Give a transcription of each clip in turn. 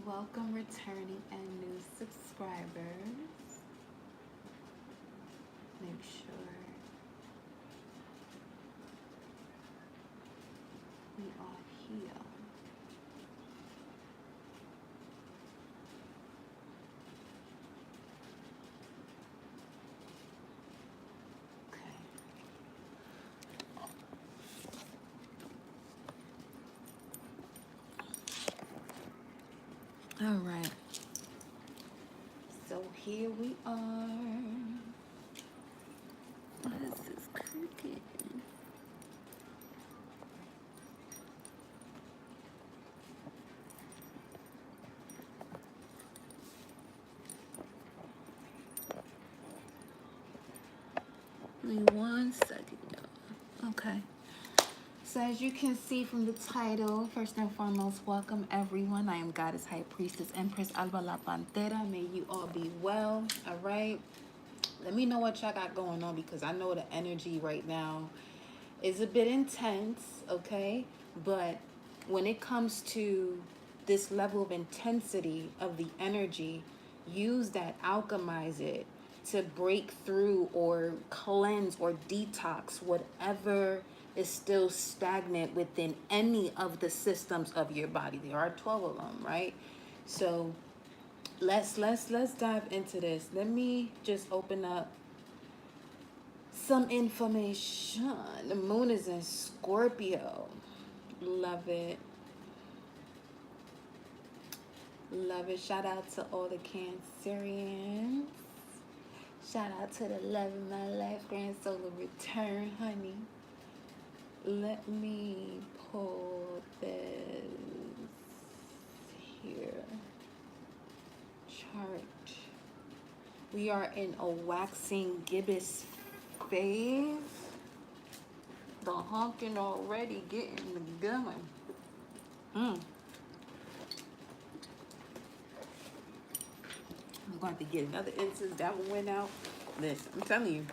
Welcome, returning and new subscribers. Make sure we are here. Okay. All right. So here we are. What is this cricket? Give me 1 second, y'all. Okay. So as you can see from the title, first and foremost, welcome everyone. I am Goddess High Priestess Empress Alba La Pantera. May you all be well. All right. Let me know what y'all got going on because I know the energy right now is a bit intense, okay? But when it comes to this level of intensity of the energy, use that, alchemize it to break through or cleanse or detox whatever is still stagnant within any of the systems of your body. There are 12 of them, right? So let's dive into this. Let me just open up some information. The moon is in Scorpio. Love it. Love it. Shout out to all the Cancerians. Shout out to the love of my life, Grand Solar Return, honey. Let me pull this here. Chart. We are in a waxing gibbous phase. The honking already getting the going. I'm going to get another incense. That one went out. Listen, I'm telling you,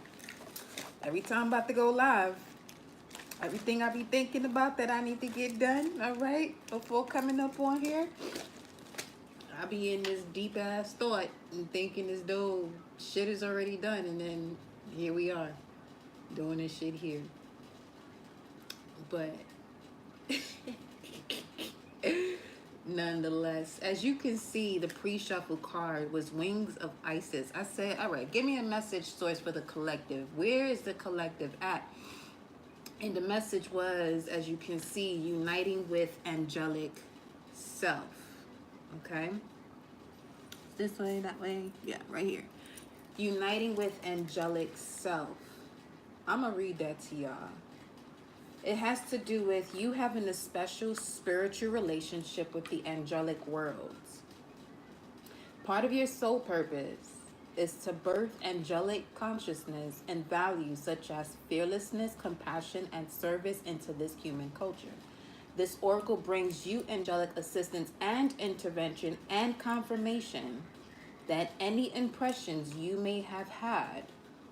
every time I'm about to go live, everything I be thinking about that I need to get done, all right, before coming up on here, I be in this deep ass thought and thinking as though shit is already done, and then here we are doing this shit here. But nonetheless, as you can see, the pre-shuffle card was Wings of Isis. I said, all right, give me a message source for the collective. Where is the collective at? And the message was, as you can see, uniting with angelic self. Okay? This way, that way. Yeah, right here. Uniting with angelic self. I'm going to read that to y'all. It has to do with you having a special spiritual relationship with the angelic worlds. Part of your soul purpose is to birth angelic consciousness and values such as fearlessness, compassion, and service into this human culture. This oracle brings you angelic assistance and intervention and confirmation that any impressions you may have had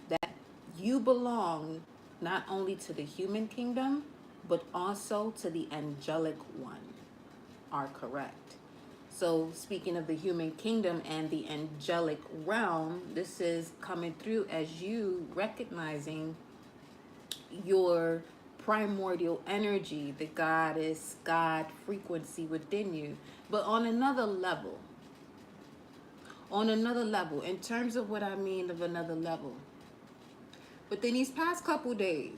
that you belong not only to the human kingdom, but also to the angelic one are correct. So speaking of the human kingdom and the angelic realm, this is coming through as you recognizing your primordial energy, the goddess, God frequency within you, but on another level. On another level, in terms of what I mean of another level. Within these past couple days,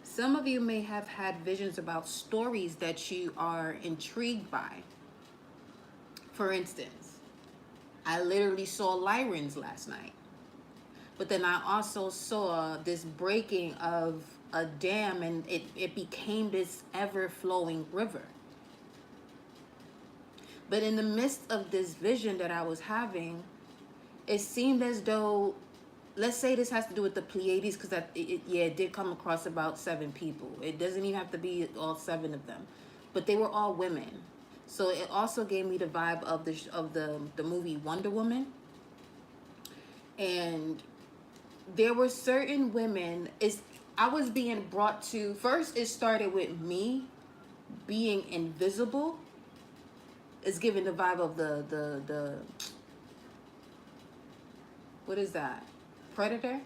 some of you may have had visions about stories that you are intrigued by. For instance, I literally saw Lyrens last night. But then I also saw this breaking of a dam, and it became this ever-flowing river. But in the midst of this vision that I was having, it seemed as though, let's say this has to do with the Pleiades, because it did come across about 7 people. It doesn't even have to be all 7 of them, but they were all women. So it also gave me the vibe of the movie Wonder Woman. And there were certain women, I was being brought to, first it started with me being invisible, It's giving the vibe of the what is that? Predator?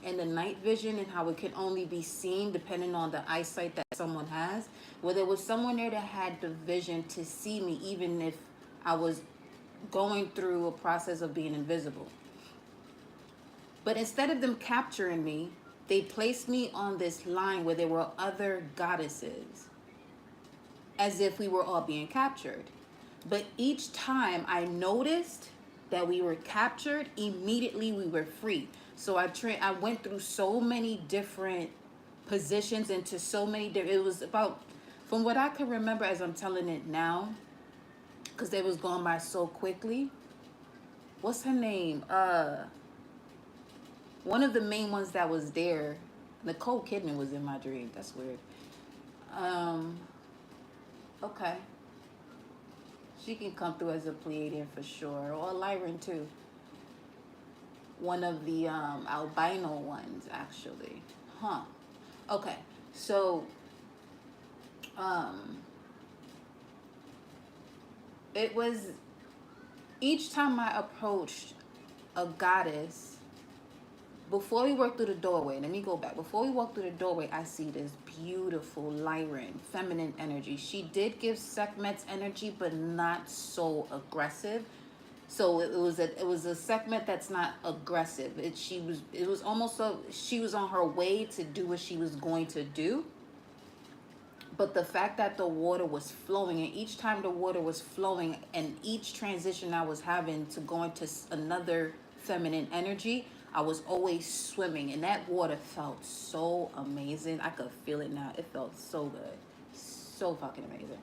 And the night vision, and how it can only be seen depending on the eyesight that someone has. Well, there was someone there that had the vision to see me even if I was going through a process of being invisible. But instead of them capturing me, they placed me on this line where there were other goddesses, as if we were all being captured. But each time I noticed that we were captured, immediately we were free. So I went through so many different positions into so many different, it was about, from what I can remember as I'm telling it now, because they was going by so quickly. What's her name? One of the main ones that was there, Nicole Kidman, was in my dream. That's weird. Um, okay. She can come through as a Pleiadian for sure, or Lyran too. One of the albino ones, actually. Huh. Okay. So, it was, each time I approached a goddess, before we walk through the doorway, let me go back. Before we walk through the doorway, I see this beautiful Lyran, feminine energy. She did give Sekhmet's energy, but not so aggressive. So it was a Sekhmet that's not aggressive. It was almost so she was on her way to do what she was going to do. But the fact that the water was flowing, and each time the water was flowing, and each transition I was having to go into another feminine energy, I was always swimming, and that water felt so amazing. I could feel it now. It felt so good. So fucking amazing.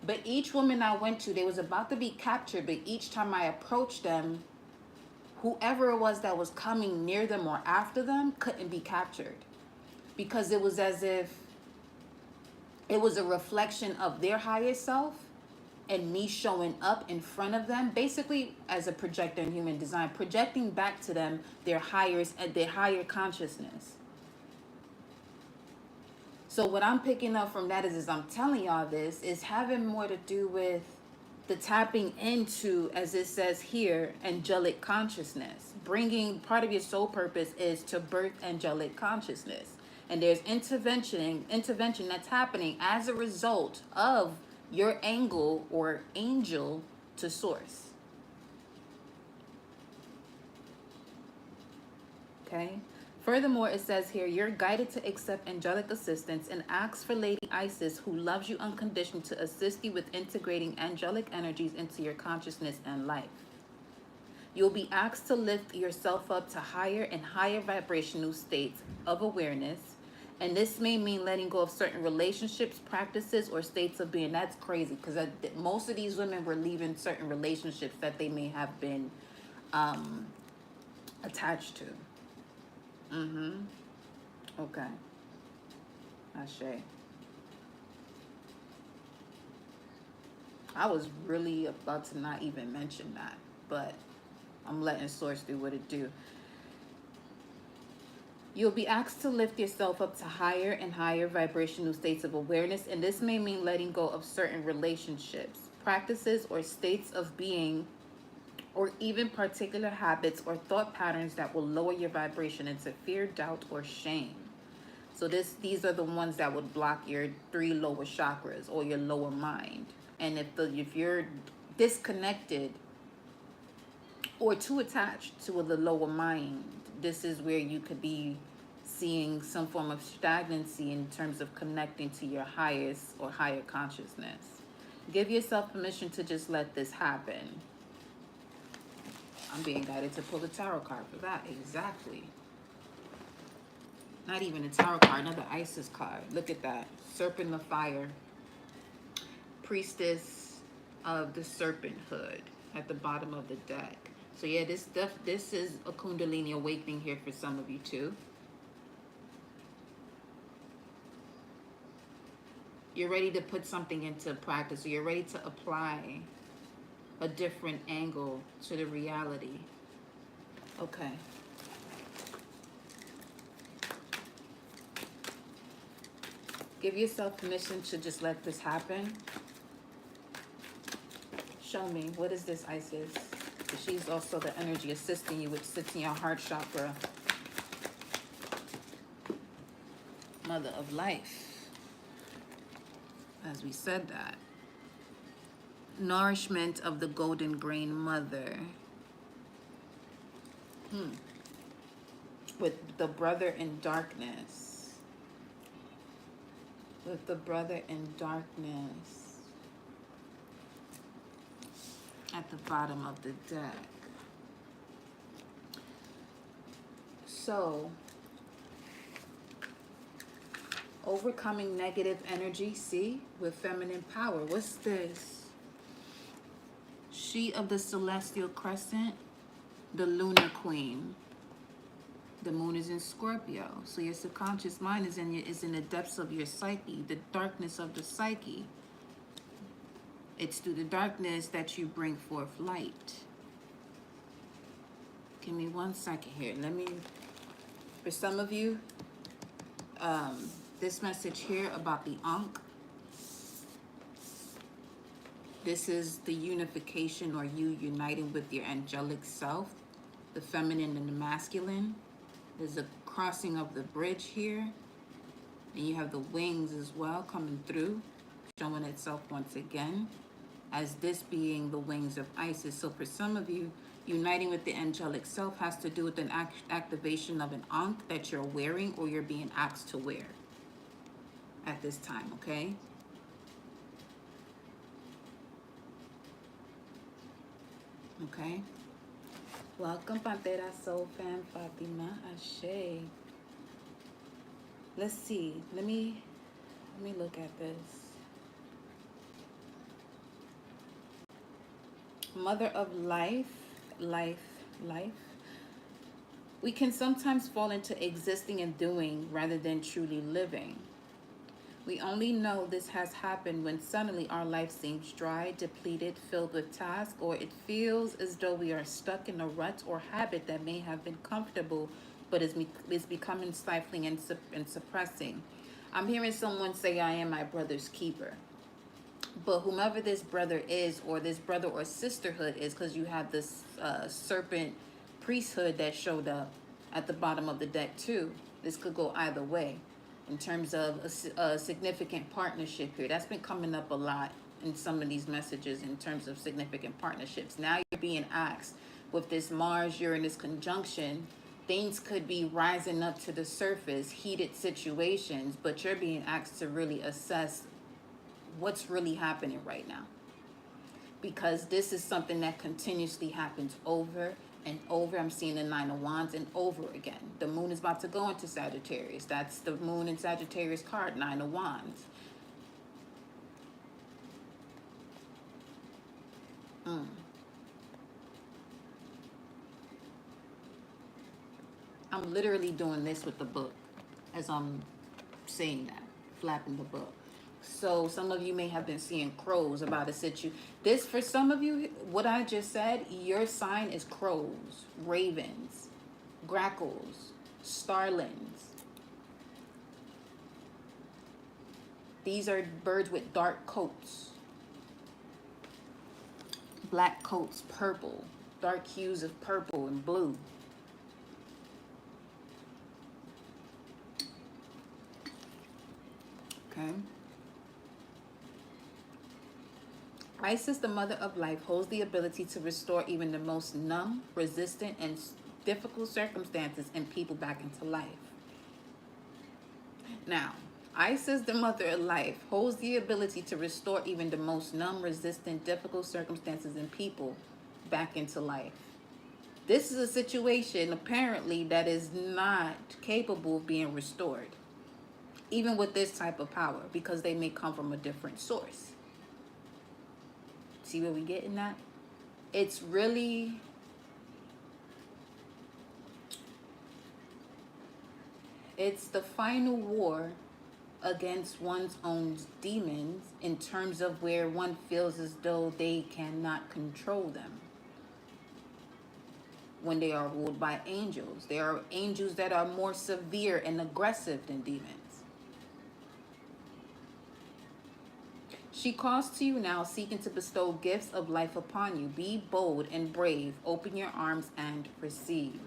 But each woman I went to, they was about to be captured, but each time I approached them, whoever it was that was coming near them or after them couldn't be captured. Because it was as if it was a reflection of their higher self and me showing up in front of them, basically as a projector in human design, projecting back to them their higher consciousness. So what I'm picking up from that is, as I'm telling y'all this, is having more to do with the tapping into, as it says here, angelic consciousness. Bringing part of your soul purpose is to birth angelic consciousness. And there's intervention that's happening as a result of your angle or angel to source. Okay? Furthermore, it says here, you're guided to accept angelic assistance and ask for Lady Isis, who loves you unconditionally, to assist you with integrating angelic energies into your consciousness and life. You'll be asked to lift yourself up to higher and higher vibrational states of awareness. And this may mean letting go of certain relationships, practices, or states of being. That's crazy, because most of these women were leaving certain relationships that they may have been attached to. Okay. Ashe. I was really about to not even mention that, but I'm letting Source do what it do. You'll be asked to lift yourself up to higher and higher vibrational states of awareness, and this may mean letting go of certain relationships, practices, or states of being, or even particular habits or thought patterns that will lower your vibration into fear, doubt, or shame. So these are the ones that would block your 3 lower chakras or your lower mind. And if you're disconnected or too attached to the lower mind, this is where you could be seeing some form of stagnancy in terms of connecting to your highest or higher consciousness. Give yourself permission to just let this happen. I'm being guided to pull the tarot card for that. Exactly. Not even a tarot card, another Isis card. Look at that. Serpent of fire. Priestess of the serpenthood at the bottom of the deck. So yeah, this is a Kundalini awakening here for some of you too. You're ready to put something into practice, or you're ready to apply a different angle to the reality. Okay. Give yourself permission to just let this happen. Show me. What is this, Isis? She's also the energy assisting you, which sits in your heart chakra. Mother of life. As we said that. Nourishment of the golden grain mother. With the brother in darkness. With the brother in darkness. At the bottom of the deck. So, overcoming negative energy, see, with feminine power. What's this? She of the celestial crescent, the lunar queen. The moon is in Scorpio, so your subconscious mind is in the depths of your psyche, the darkness of the psyche. It's through the darkness that you bring forth light. Give me 1 second here. Let me, for some of you, this message here about the Ankh. This is the unification, or you uniting with your angelic self, the feminine and the masculine. There's a crossing of the bridge here. And you have the wings as well coming through, showing itself once again as this being the wings of Isis. So for some of you, uniting with the angelic self has to do with an activation of an Ankh that you're wearing or you're being asked to wear at this time, okay? Okay. Welcome, Pantera Soul Fan Fatima Ashe. Let's see. Let me look at this. Mother of life, life. We can sometimes fall into existing and doing rather than truly living. We only know this has happened when suddenly our life seems dry, depleted, filled with tasks, or it feels as though we are stuck in a rut or habit that may have been comfortable, but is becoming stifling and suppressing. I'm hearing someone say, I am my brother's keeper. But whomever this brother is, or this brother or sisterhood is, because you have this serpent priesthood that showed up at the bottom of the deck too. This could go either way. In terms of a significant partnership here. That's been coming up a lot in some of these messages in terms of significant partnerships. Now you're being asked with this Mars-Uranus conjunction, things could be rising up to the surface, heated situations, but you're being asked to really assess what's really happening right now. Because this is something that continuously happens over and over. I'm seeing the 9 of Wands and over again. The moon is about to go into Sagittarius. That's the moon in Sagittarius card, 9 of Wands. I'm literally doing this with the book as I'm saying that, flapping the book. So some of you may have been seeing crows about a situation. This, for some of you, what I just said, your sign is crows, ravens, grackles, starlings. These are birds with dark coats. Black coats, purple, dark hues of purple and blue. Okay. Isis, the mother of life, holds the ability to restore even the most numb, resistant, and difficult circumstances and people back into life. Now, Isis, the mother of life, holds the ability to restore even the most numb, resistant, difficult circumstances and people back into life. This is a situation, apparently, that is not capable of being restored, even with this type of power, because they may come from a different source. See where we getting at? It's really, it's the final war against one's own demons in terms of where one feels as though they cannot control them. When they are ruled by angels. There are angels that are more severe and aggressive than demons. She calls to you now, seeking to bestow gifts of life upon you. Be bold and brave. Open your arms and receive.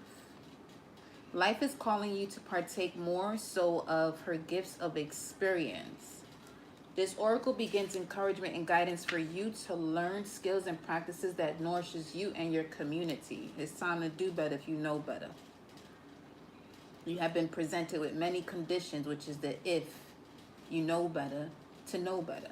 Life is calling you to partake more so of her gifts of experience. This oracle begins encouragement and guidance for you to learn skills and practices that nourishes you and your community. It's time to do better if you know better. You have been presented with many conditions, which is the if you know better to know better.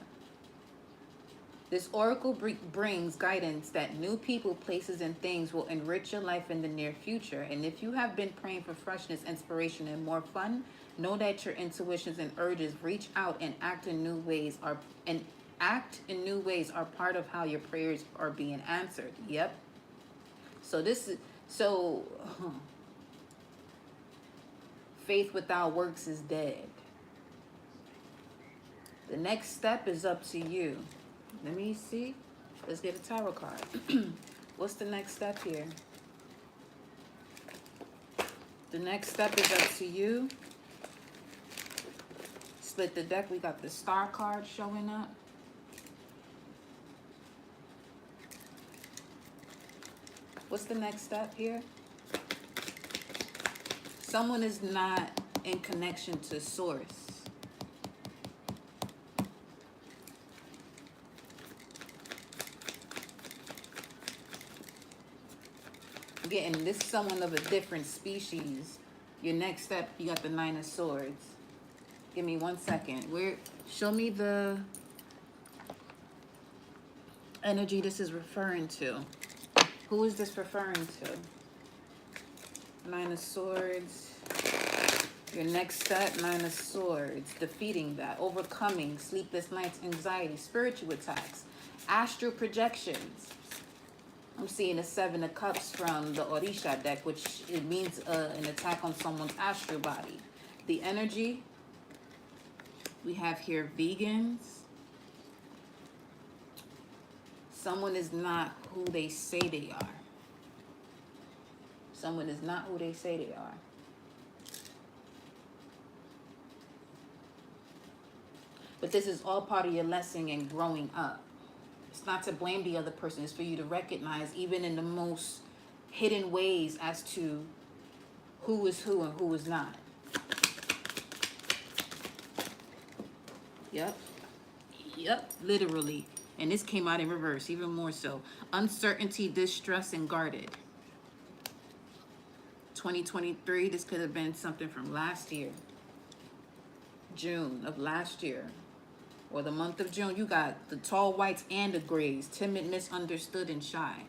This oracle brings guidance that new people, places, and things will enrich your life in the near future. And if you have been praying for freshness, inspiration, and more fun, know that your intuitions and urges reach out and act in new ways are part of how your prayers are being answered. Yep. Faith without works is dead. The next step is up to you. Let me see. Let's get a tarot card. What's the next step here? The next step is up to you. Split the deck. We got the star card showing up. What's the next step here? Someone is not in connection to source. Getting this someone of a different species. Your next step, you got the Nine of Swords. Give me 1 second. Show me the energy this is referring to. Who is this referring to? Nine of Swords. Your next step, Nine of Swords. Defeating that, overcoming sleepless nights, anxiety, spiritual attacks, astral projections. I'm seeing a Seven of Cups from the Orisha deck, which it means an attack on someone's astral body. The energy, we have here vegans. Someone is not who they say they are. Someone is not who they say they are. But this is all part of your lesson and growing up. It's not to blame the other person. It's for you to recognize, even in the most hidden ways, as to who is who and who is not. Yep. Yep, literally. And this came out in reverse, even more so. Uncertainty, distress, and guarded. 2023, this could have been something from last year. June of last year. Or the month of June, you got the tall whites and the grays. Timid, misunderstood, and shy.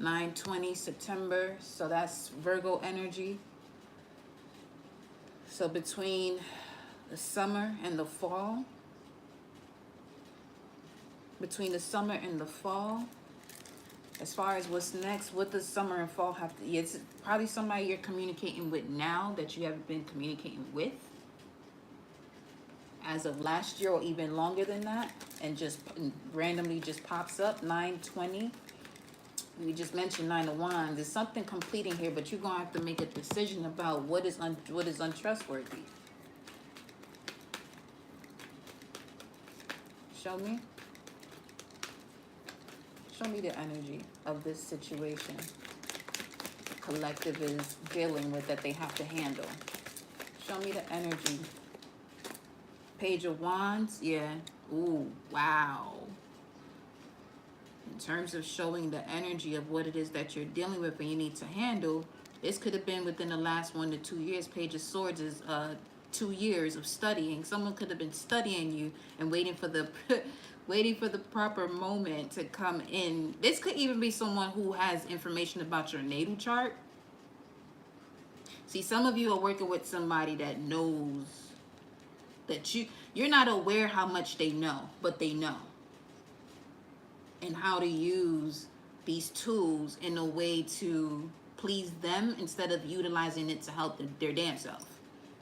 9/20 September. So that's Virgo energy. So between the summer and the fall. As far as what's next, what does summer and fall have to... It's probably somebody you're communicating with now that you haven't been communicating with as of last year or even longer than that, and just randomly just pops up. 9/20. We just mentioned Nine of Wands. There's something completing here, but you're gonna have to make a decision about what is untrustworthy. Show me the energy of this situation the collective is dealing with that they have to handle. Show me the energy. Page of Wands, yeah. Ooh, wow. In terms of showing the energy of what it is that you're dealing with and you need to handle, this could have been within the last 1 to 2 years. Page of Swords is 2 years of studying. Someone could have been studying you and waiting for the proper moment to come in. This could even be someone who has information about your natal chart. See, some of you are working with somebody that knows that you're not aware how much they know, but they know. And how to use these tools in a way to please them instead of utilizing it to help their damn self.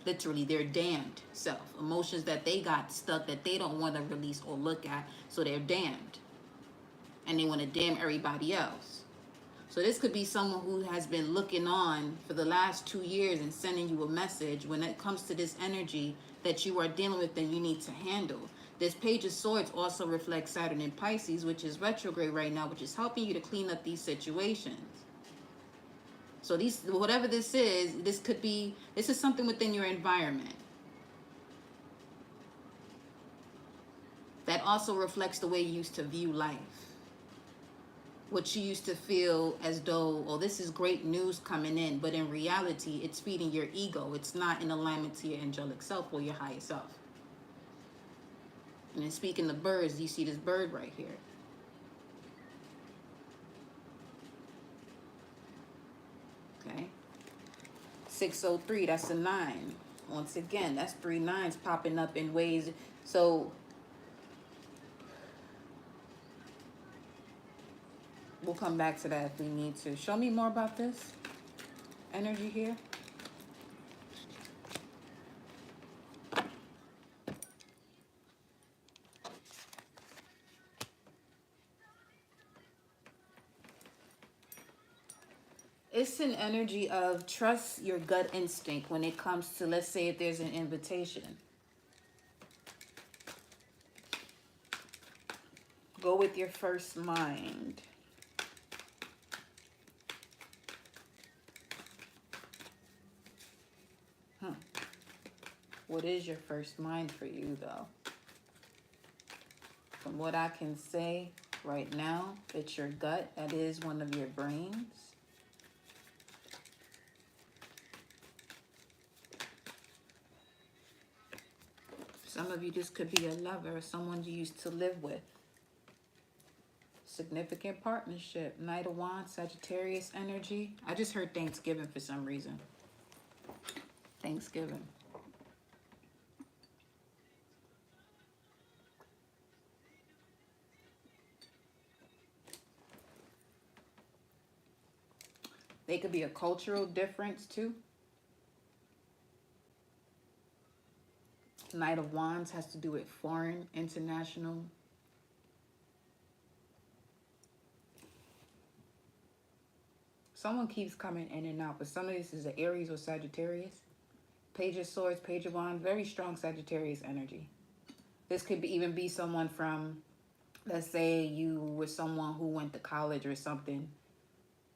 Literally, their damned self. Emotions that they got stuck that they don't want to release or look at, so they're damned. And they want to damn everybody else. So this could be someone who has been looking on for the last 2 years and sending you a message when it comes to this energy that you are dealing with and you need to handle. This Page of Swords also reflects Saturn in Pisces, which is retrograde right now, which is helping you to clean up these situations. So these, whatever this is, this is something within your environment. That also reflects the way you used to view life. What you used to feel as though, oh, this is great news coming in, but in reality, it's feeding your ego. It's not in alignment to your angelic self or your higher self. And then speaking of birds, you see this bird right here. Okay. 603, that's a 9. Once again, that's 3 9s popping up in ways. So we'll come back to that if we need to. Show me more about this energy here. It's an energy of trust your gut instinct when it comes to, let's say, if there's an invitation. Go with your first mind. What is your first mind for you, though? From what I can say right now, it's your gut. That is one of your brains. Some of you, this could be a lover, someone you used to live with. Significant partnership. Knight of Wands, Sagittarius energy. I just heard Thanksgiving for some reason. Thanksgiving. They could be a cultural difference too. Knight of Wands has to do with foreign, international. Someone keeps coming in and out, but some of this is an Aries or Sagittarius. Page of Swords, Page of Wands, very strong Sagittarius energy. This could even be someone from, let's say you were someone who went to college or something,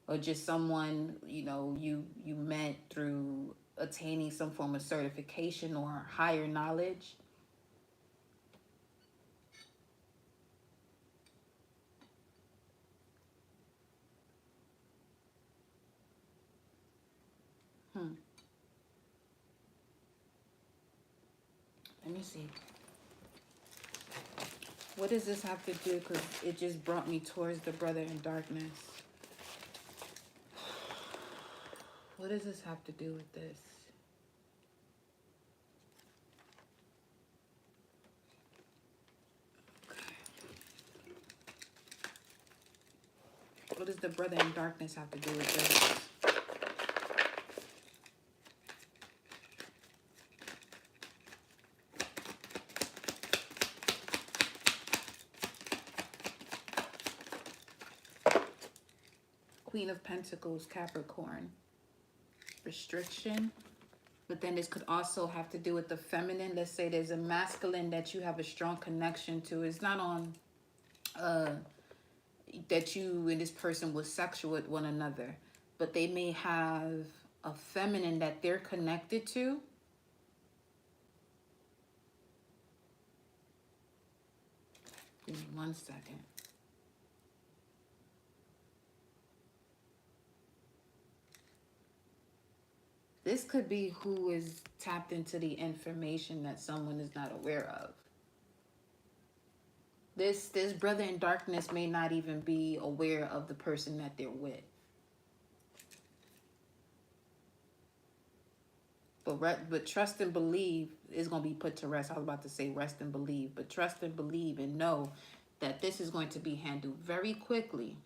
or just someone, you know, you met through attaining some form of certification or higher knowledge. Let me see. What does this have to do? Because it just brought me towards the brother in darkness. What does this have to do with this? What does the brother in darkness have to do with this? Queen of Pentacles, Capricorn. Restriction. But then this could also have to do with the feminine. Let's say there's a masculine that you have a strong connection to. It's not on that you and this person was sexual with one another, but they may have a feminine that they're connected to. Give me 1 second. This could be who is tapped into the information that someone is not aware of. This brother in darkness may not even be aware of the person that they're with. But trust and believe is going to be put to rest. I was about to say rest and believe, but trust and believe and know that this is going to be handled very quickly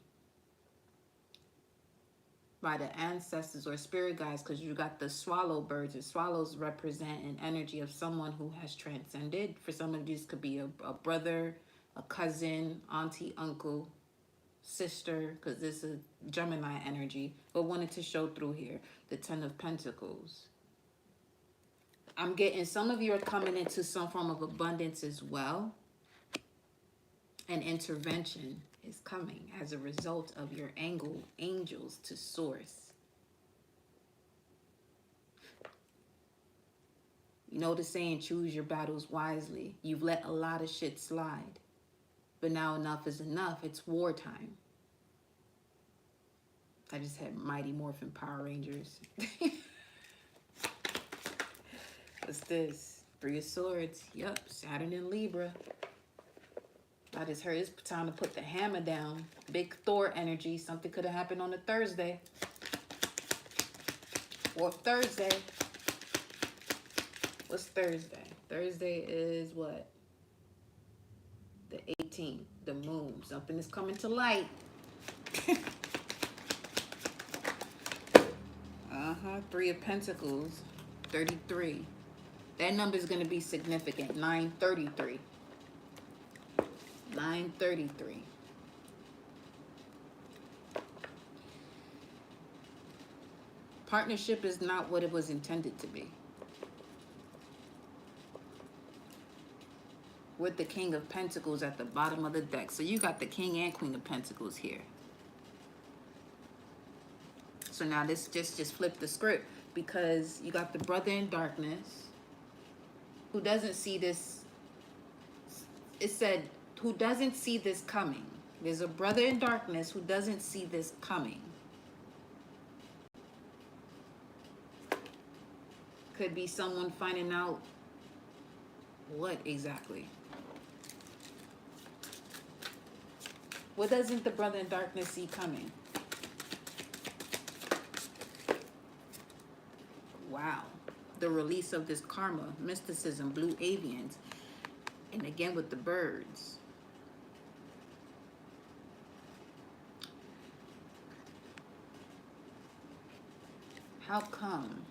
by the ancestors or spirit guides, because you got the swallow birds, and swallows represent an energy of someone who has transcended. For some of these could be a brother, a cousin, auntie, uncle, sister, because this is Gemini energy, but wanted to show through here. The 10 of Pentacles. I'm getting some of you are coming into some form of abundance as well. An intervention is coming as a result of your angels to source. You know the saying, choose your battles wisely. You've let a lot of shit slide. But now enough is enough. It's wartime. I just had Mighty Morphin Power Rangers. What's this? Three of Swords. Yup, Saturn and Libra. I just heard it's time to put the hammer down. Big Thor energy. Something could have happened on a Thursday. Or Thursday. What's Thursday? Thursday is what? The 18th. The moon. Something is coming to light. Three of Pentacles. 33. That number is going to be significant. 933. 933. Partnership is not what it was intended to be. With the King of Pentacles at the bottom of the deck. So you got the King and Queen of Pentacles here. So now this just flip the script, because you got the brother in darkness who doesn't see this. It said, who doesn't see this coming. There's a brother in darkness who doesn't see this coming. Could be someone finding out what exactly. What doesn't the brother in darkness see coming? Wow. The release of this karma, mysticism, blue avians, and again with the birds. How come?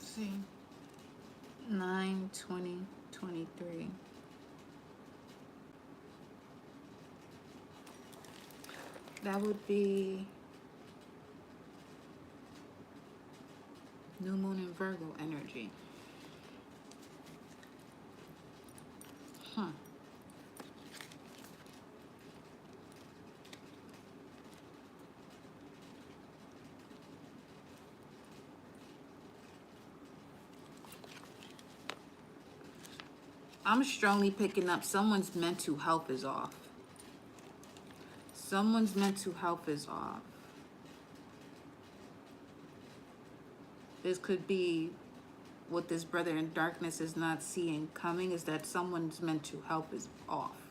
See, 9/20/23. That would be new moon in Virgo energy. I'm strongly picking up someone's mental health is off. Someone's mental health is off. This could be what this brother in darkness is not seeing coming, is that someone's mental health is off.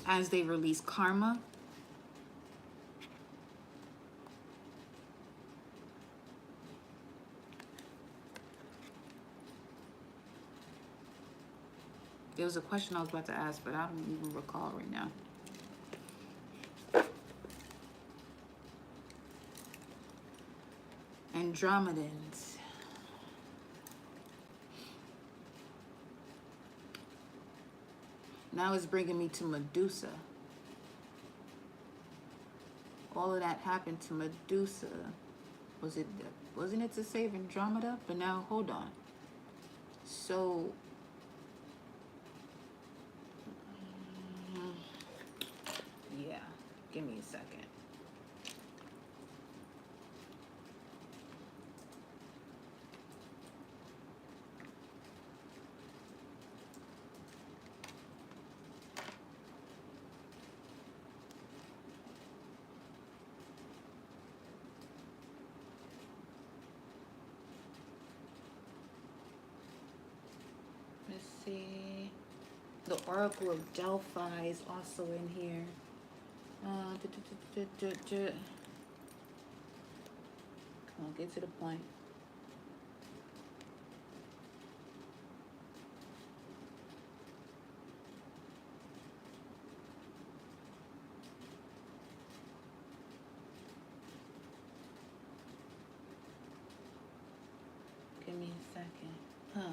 As they release karma, there was a question I was about to ask, but I don't even recall right now. Andromedans. Now it's bringing me to Medusa. All of that happened to Medusa. Wasn't it to save Andromeda? But now, hold on. So, yeah, give me a second. Let's see. The Oracle of Delphi is also in here. Come on, get to the point. Give me a second. Huh.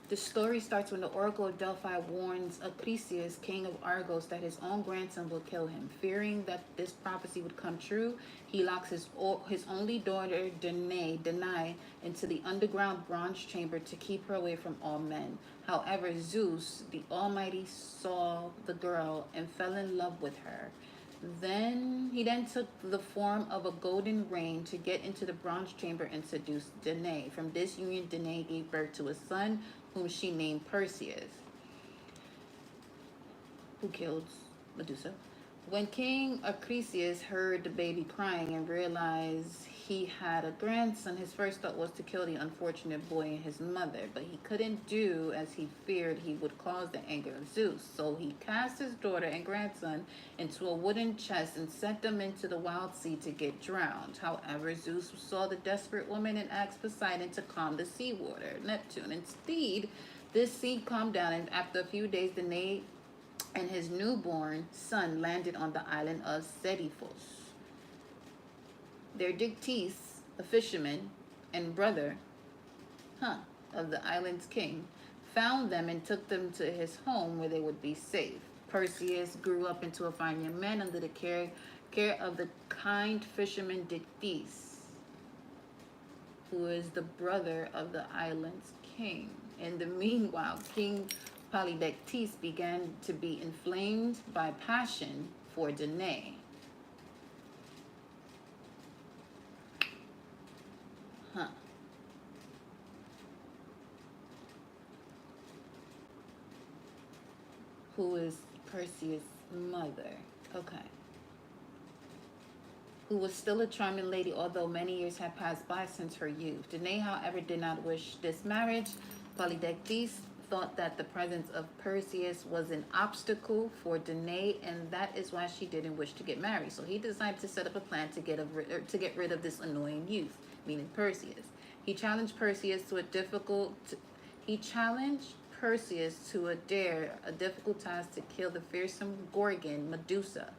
The story starts when the Oracle of Delphi warns Acrisius, king of Argos, that his own grandson will kill him. Fearing that this prophecy would come true, he locks his only daughter, Danae, into the underground bronze chamber to keep her away from all men. However, Zeus, the Almighty, saw the girl and fell in love with her. He then took the form of a golden rain to get into the bronze chamber and seduce Danae. From this union, Danae gave birth to a son whom she named Perseus, who killed Medusa. When King Acrisius heard the baby crying and realized he had a grandson, his first thought was to kill the unfortunate boy and his mother, but he couldn't do as he feared he would cause the anger of Zeus. So he cast his daughter and grandson into a wooden chest and sent them into the wild sea to get drowned. However, Zeus saw the desperate woman and asked Poseidon to calm the seawater, Neptune. Instead, this sea calmed down, and after a few days, Danae and his newborn son landed on the island of Seriphos. Their Dictys, a fisherman and brother of the island's king, found them and took them to his home where they would be safe. Perseus grew up into a fine young man under the care of the kind fisherman Dictys, who is the brother of the island's king. In the meanwhile, King Polydectes began to be inflamed by passion for Danae. Who is Perseus' mother. Okay. Who was still a charming lady, although many years had passed by since her youth. Danae, however, did not wish this marriage. Polydectes thought that the presence of Perseus was an obstacle for Danae, and that is why she didn't wish to get married. So he decided to set up a plan to get rid of this annoying youth, meaning Perseus. He challenged Perseus to a difficult task to kill the fearsome Gorgon Medusa.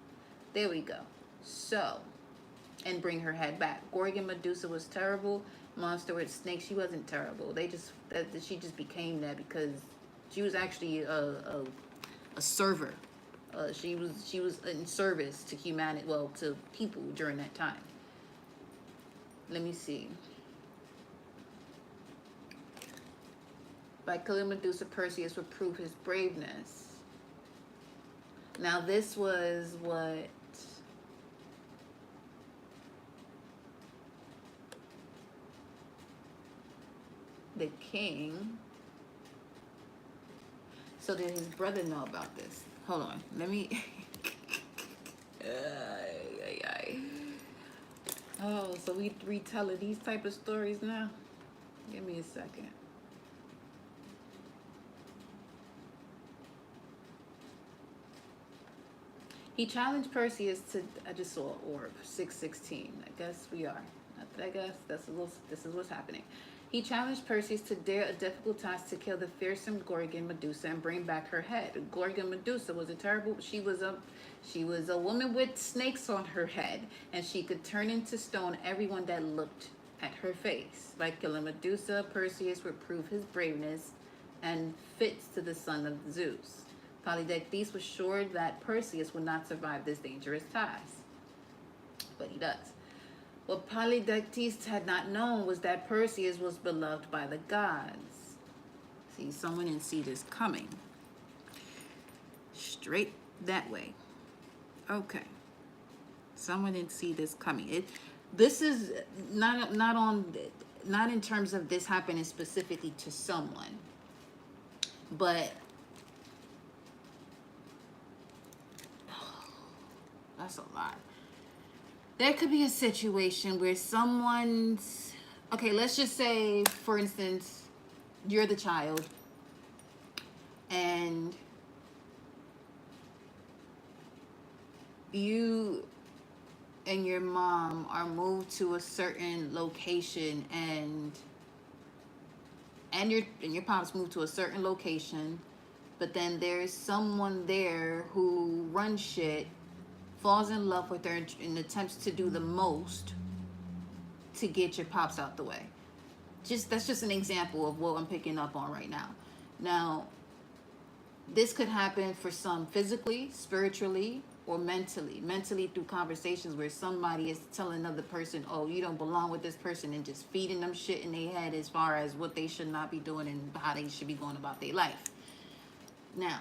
There we go. So, and bring her head back. Gorgon Medusa was terrible. Monster with snakes. She wasn't terrible. She just became that because she was actually a server. She was in service to humanity, well, to people during that time. Let me see. By killing Medusa, Perseus would prove his braveness. Now this was what the king. So did his brother know about this? Hold on, let me. Oh, so we retelling these type of stories now? Give me a second. He challenged Perseus to. I just saw orb 616. I guess we are. I guess this is what's happening. He challenged Perseus to dare a difficult task to kill the fearsome Gorgon Medusa and bring back her head. Gorgon Medusa was a terrible. She was a woman with snakes on her head, and she could turn into stone everyone that looked at her face. By killing Medusa, Perseus would prove his braveness and fits to the son of Zeus. Polydectes was sure that Perseus would not survive this dangerous task, but he does. What Polydectes had not known was that Perseus was beloved by the gods. See, someone didn't see this coming. Straight that way. Okay. Someone didn't see this coming. This is not in terms of this happening specifically to someone, but that's a lot. There could be a situation where someone's, okay, let's just say, for instance, you're the child and you and your mom are moved to a certain location and your pops moved to a certain location, but then there's someone there who runs shit falls in love with her and attempts to do the most to get your pops out the way. That's just an example of what I'm picking up on right now. Now, this could happen for some physically, spiritually, or mentally. Mentally through conversations where somebody is telling another person, oh, you don't belong with this person, and just feeding them shit in their head as far as what they should not be doing and how they should be going about their life. Now,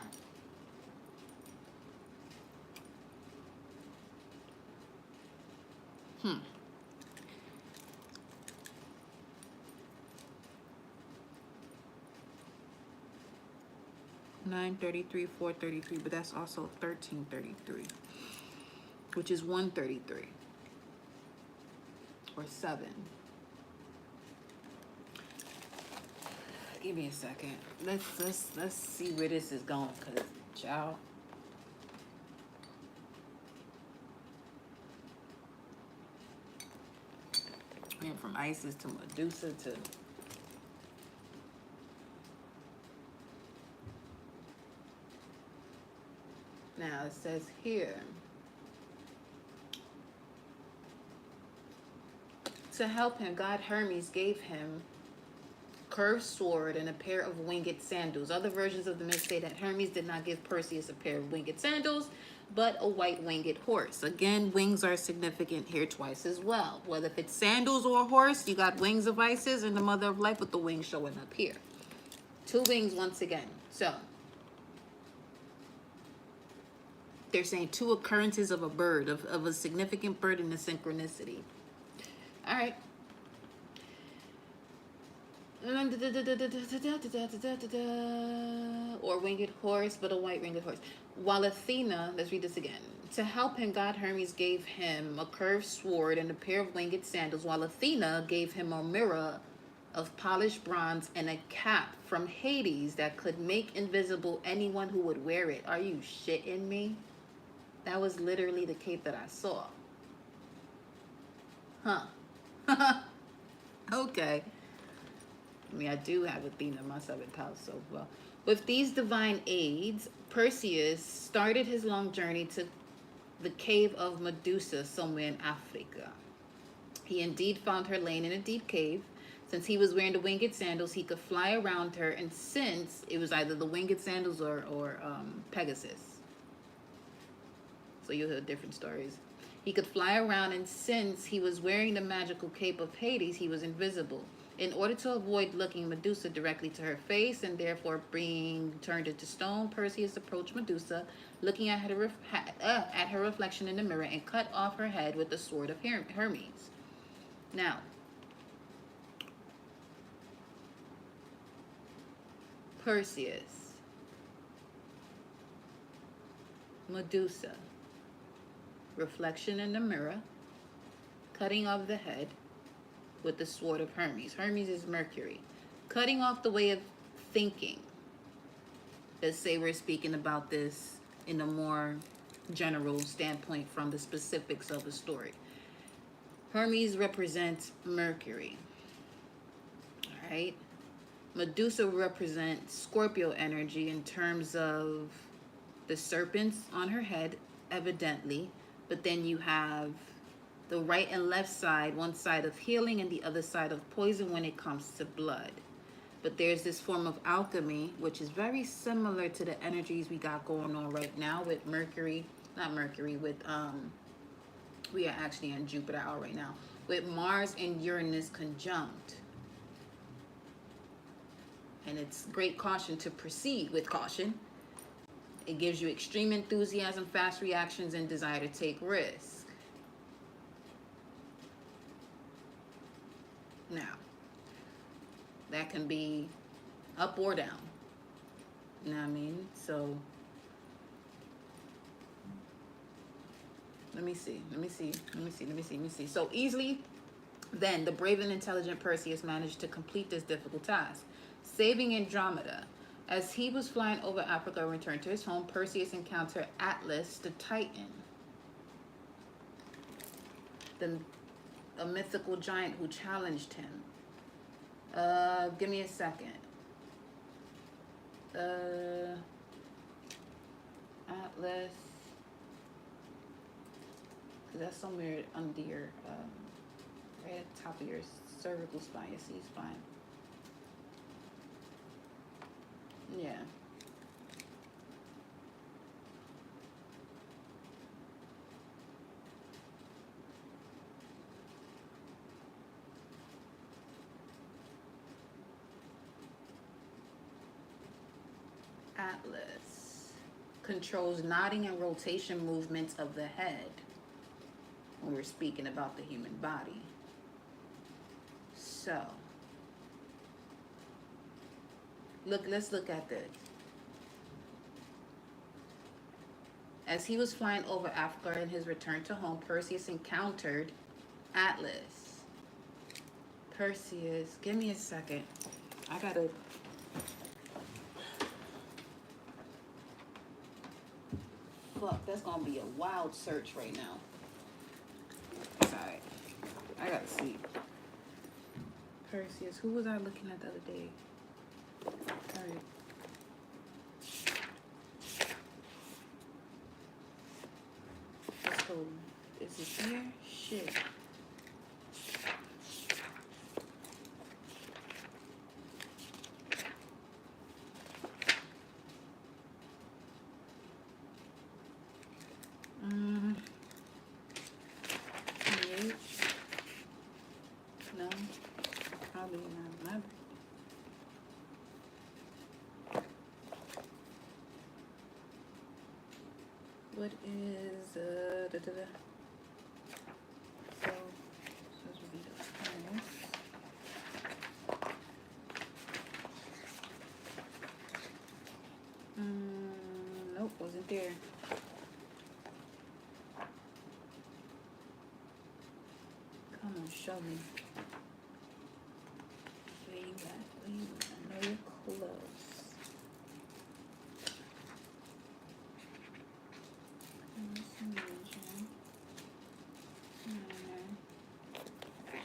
hmm. 933, 433, but that's also 1333, which is 133 or 7. Give me a second. Let's see where this is going, cause child. Went from Isis to Medusa to now it says here, to help him, God Hermes gave him curved sword and a pair of winged sandals. Other versions of the myth say that Hermes did not give Perseus a pair of winged sandals, but a white winged horse. Again, wings are significant here twice as well. Whether if it's sandals or a horse, you got wings of Isis and the mother of life with the wings showing up here. 2 wings once again. So they're saying 2 occurrences of a bird, of a significant bird in the synchronicity. All right. Or winged horse, but a white winged horse. While Athena, let's read this again. To help him, God Hermes gave him a curved sword and a pair of winged sandals, while Athena gave him a mirror of polished bronze and a cap from Hades that could make invisible anyone who would wear it. Are you shitting me? That was literally the cape that I saw. Huh. Okay. I mean, I do have Athena in my 7th house, so well. With these divine aids, Perseus started his long journey to the cave of Medusa somewhere in Africa. He indeed found her laying in a deep cave. Since he was wearing the winged sandals, he could fly around her, and since it was either the winged sandals or Pegasus. So you'll hear different stories. He could fly around, and since he was wearing the magical cape of Hades, he was invisible. In order to avoid looking Medusa directly to her face and therefore being turned into stone, Perseus approached Medusa, looking at her reflection in the mirror, and cut off her head with the sword of Hermes. Now, Perseus, Medusa, reflection in the mirror, cutting off the head with the sword of Hermes. Hermes is Mercury. Cutting off the way of thinking. Let's say we're speaking about this in a more general standpoint from the specifics of the story. Hermes represents Mercury. All right. Medusa represents Scorpio energy in terms of the serpents on her head, evidently. But then you have the right and left side, one side of healing and the other side of poison when it comes to blood. But there's this form of alchemy, which is very similar to the energies we got going on right now with Mercury, we are actually on Jupiter out right now, with Mars and Uranus conjunct. And it's great caution to proceed with caution. It gives you extreme enthusiasm, fast reactions, and desire to take risks. Now, that can be up or down. You know what I mean? So, let me see. So easily, then, the brave and intelligent Perseus managed to complete this difficult task, saving Andromeda. As he was flying over Africa and returned to his home, Perseus encountered Atlas, the Titan, a mythical giant who challenged him. Give me a second. Atlas. That's somewhere under your, right at the top of your cervical spine, your C spine. Yeah. Atlas controls nodding and rotation movements of the head when we're speaking about the human body. So, let's look at this. As he was flying over Africa in his return to home, Perseus encountered Atlas. Perseus, give me a second. I gotta. Fuck, that's gonna be a wild search right now. Alright, I gotta see. Perseus, who was I looking at the other day? Alright. Let's go. Is it here? Shit. No, probably not. What is da, da, da. So this would be the first. Nope, wasn't there. Come on, show me. Where you at? Where you at? I know you're close.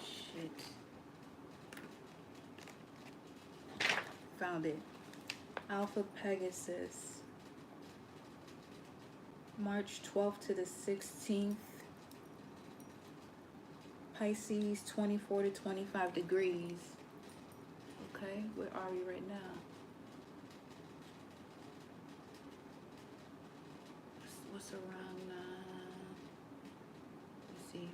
Shit. Found it. Alpha Pegasus. March 12th to the 16th. Pisces, 24 to 25 degrees. Okay, where are we right now? What's around, let's see.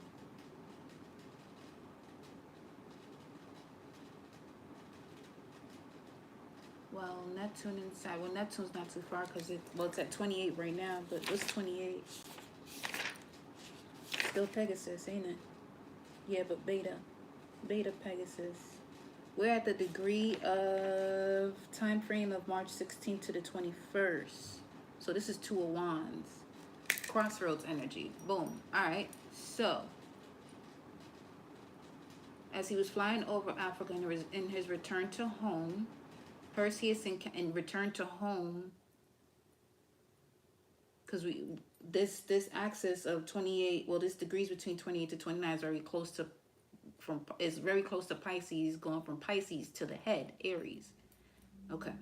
Well, Neptune inside. Well, Neptune's not too far because it's at 28 right now, but what's 28? Still Pegasus, ain't it? Yeah, but beta Pegasus. We're at the degree of time frame of March 16th to the 21st. So this is Two of Wands. Crossroads energy. Boom. All right. So, as he was flying over Africa in his return to home, Perseus in return to home, because this axis of 28, well, this degrees between 28 to 29 is very close to Pisces, going from Pisces to the head, Aries. Okay.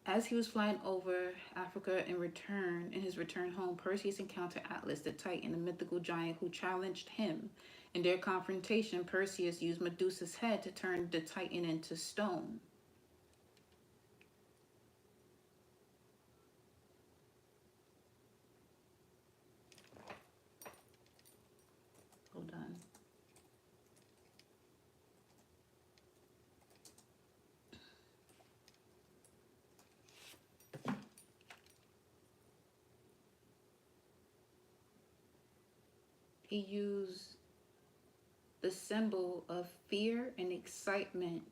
As he was flying over Africa in his return home, Perseus encountered Atlas, the Titan, a mythical giant who challenged him. In their confrontation, Perseus used Medusa's head to turn the Titan into stone. Hold on. He used the symbol of fear and excitement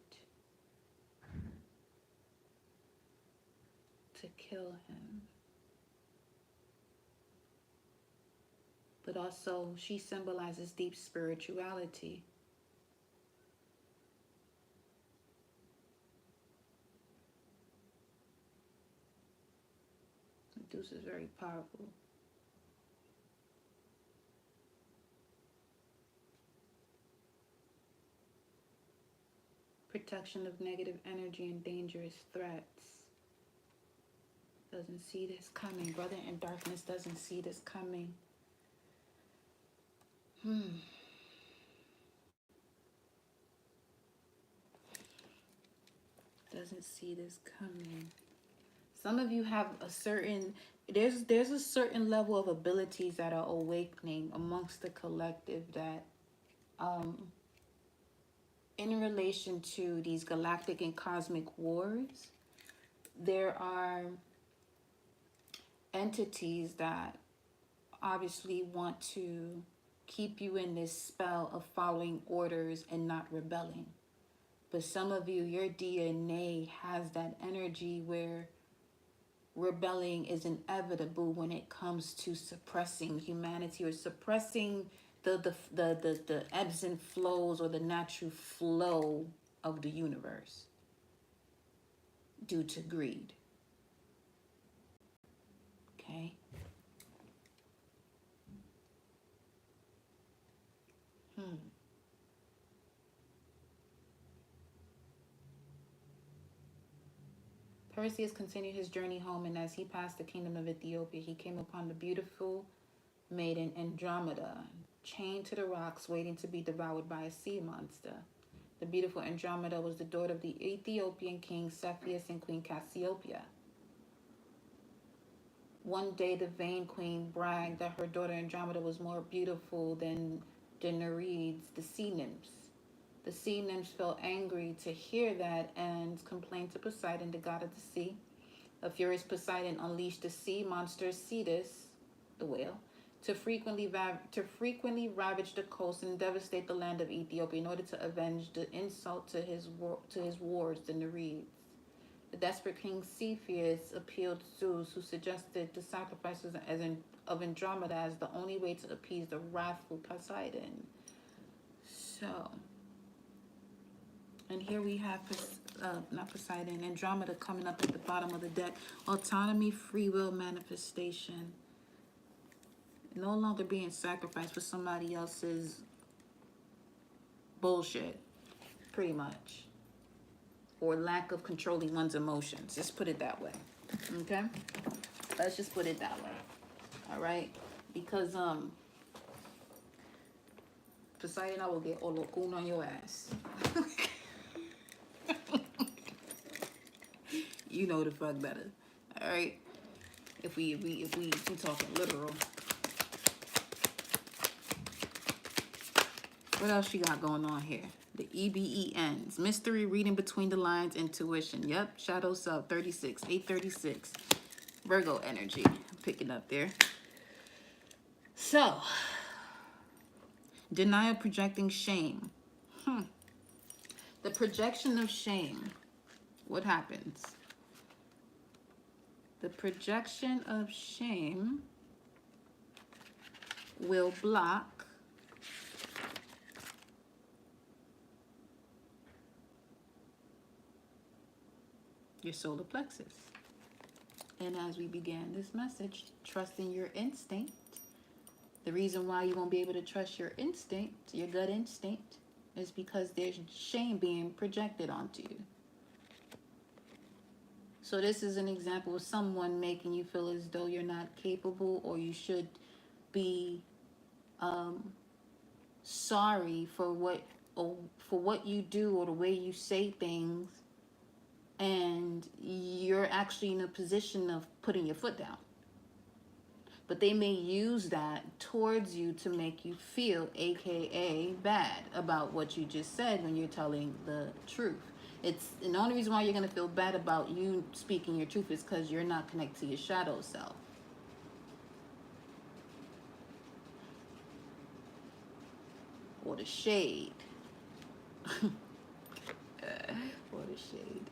to kill him. But also, she symbolizes deep spirituality. Medusa is very powerful. Protection of negative energy and dangerous threats. Doesn't see this coming. Brother in darkness doesn't see this coming. Doesn't see this coming. Some of you have a certain, there's a certain level of abilities that are awakening amongst the collective that in relation to these galactic and cosmic wars, there are entities that obviously want to keep you in this spell of following orders and not rebelling. But some of you, your DNA has that energy where rebelling is inevitable when it comes to suppressing humanity or suppressing the ebbs and flows or the natural flow of the universe due to greed. Okay? Perseus continued his journey home, and as he passed the kingdom of Ethiopia, he came upon the beautiful maiden Andromeda, chained to the rocks, waiting to be devoured by a sea monster. The beautiful Andromeda was the daughter of the Ethiopian king Cepheus and Queen Cassiopeia. One day, the vain queen bragged that her daughter Andromeda was more beautiful than the Nereids, the sea nymphs. The sea nymphs felt angry to hear that and complained to Poseidon, the god of the sea. A furious Poseidon unleashed the sea monster Cetus, the whale, to frequently ravage the coast and devastate the land of Ethiopia in order to avenge the insult to his wards, the Nereids. The desperate King Cepheus appealed to Zeus, who suggested the sacrifices of Andromeda as the only way to appease the wrathful Poseidon. So, and here we have, not Poseidon, Andromeda coming up at the bottom of the deck. Autonomy, free will, manifestation. No longer being sacrificed for somebody else's bullshit, pretty much. Or lack of controlling one's emotions. Just put it that way. Okay? Let's just put it that way. All right? Because, Poseidon, I will get Olokun on your ass. You know the fuck better. All right? If we talking literal. What else you got going on here? The EBENs. Mystery, reading between the lines, intuition. Yep, shadow self, 36, 836. Virgo energy. I'm picking up there. So, denial, projecting shame. The projection of shame. What happens? The projection of shame will block your solar plexus. And as we began this message, trusting your instinct, the reason why you won't be able to trust your instinct, your gut instinct, is because there's shame being projected onto you. So this is an example of someone making you feel as though you're not capable, or you should be sorry for what you do or the way you say things, and you're actually in a position of putting your foot down. But they may use that towards you to make you feel, aka bad, about what you just said when you're telling the truth. And the only reason why you're going to feel bad about you speaking your truth is because you're not connected to your shadow self. Or the shade. Or the shade.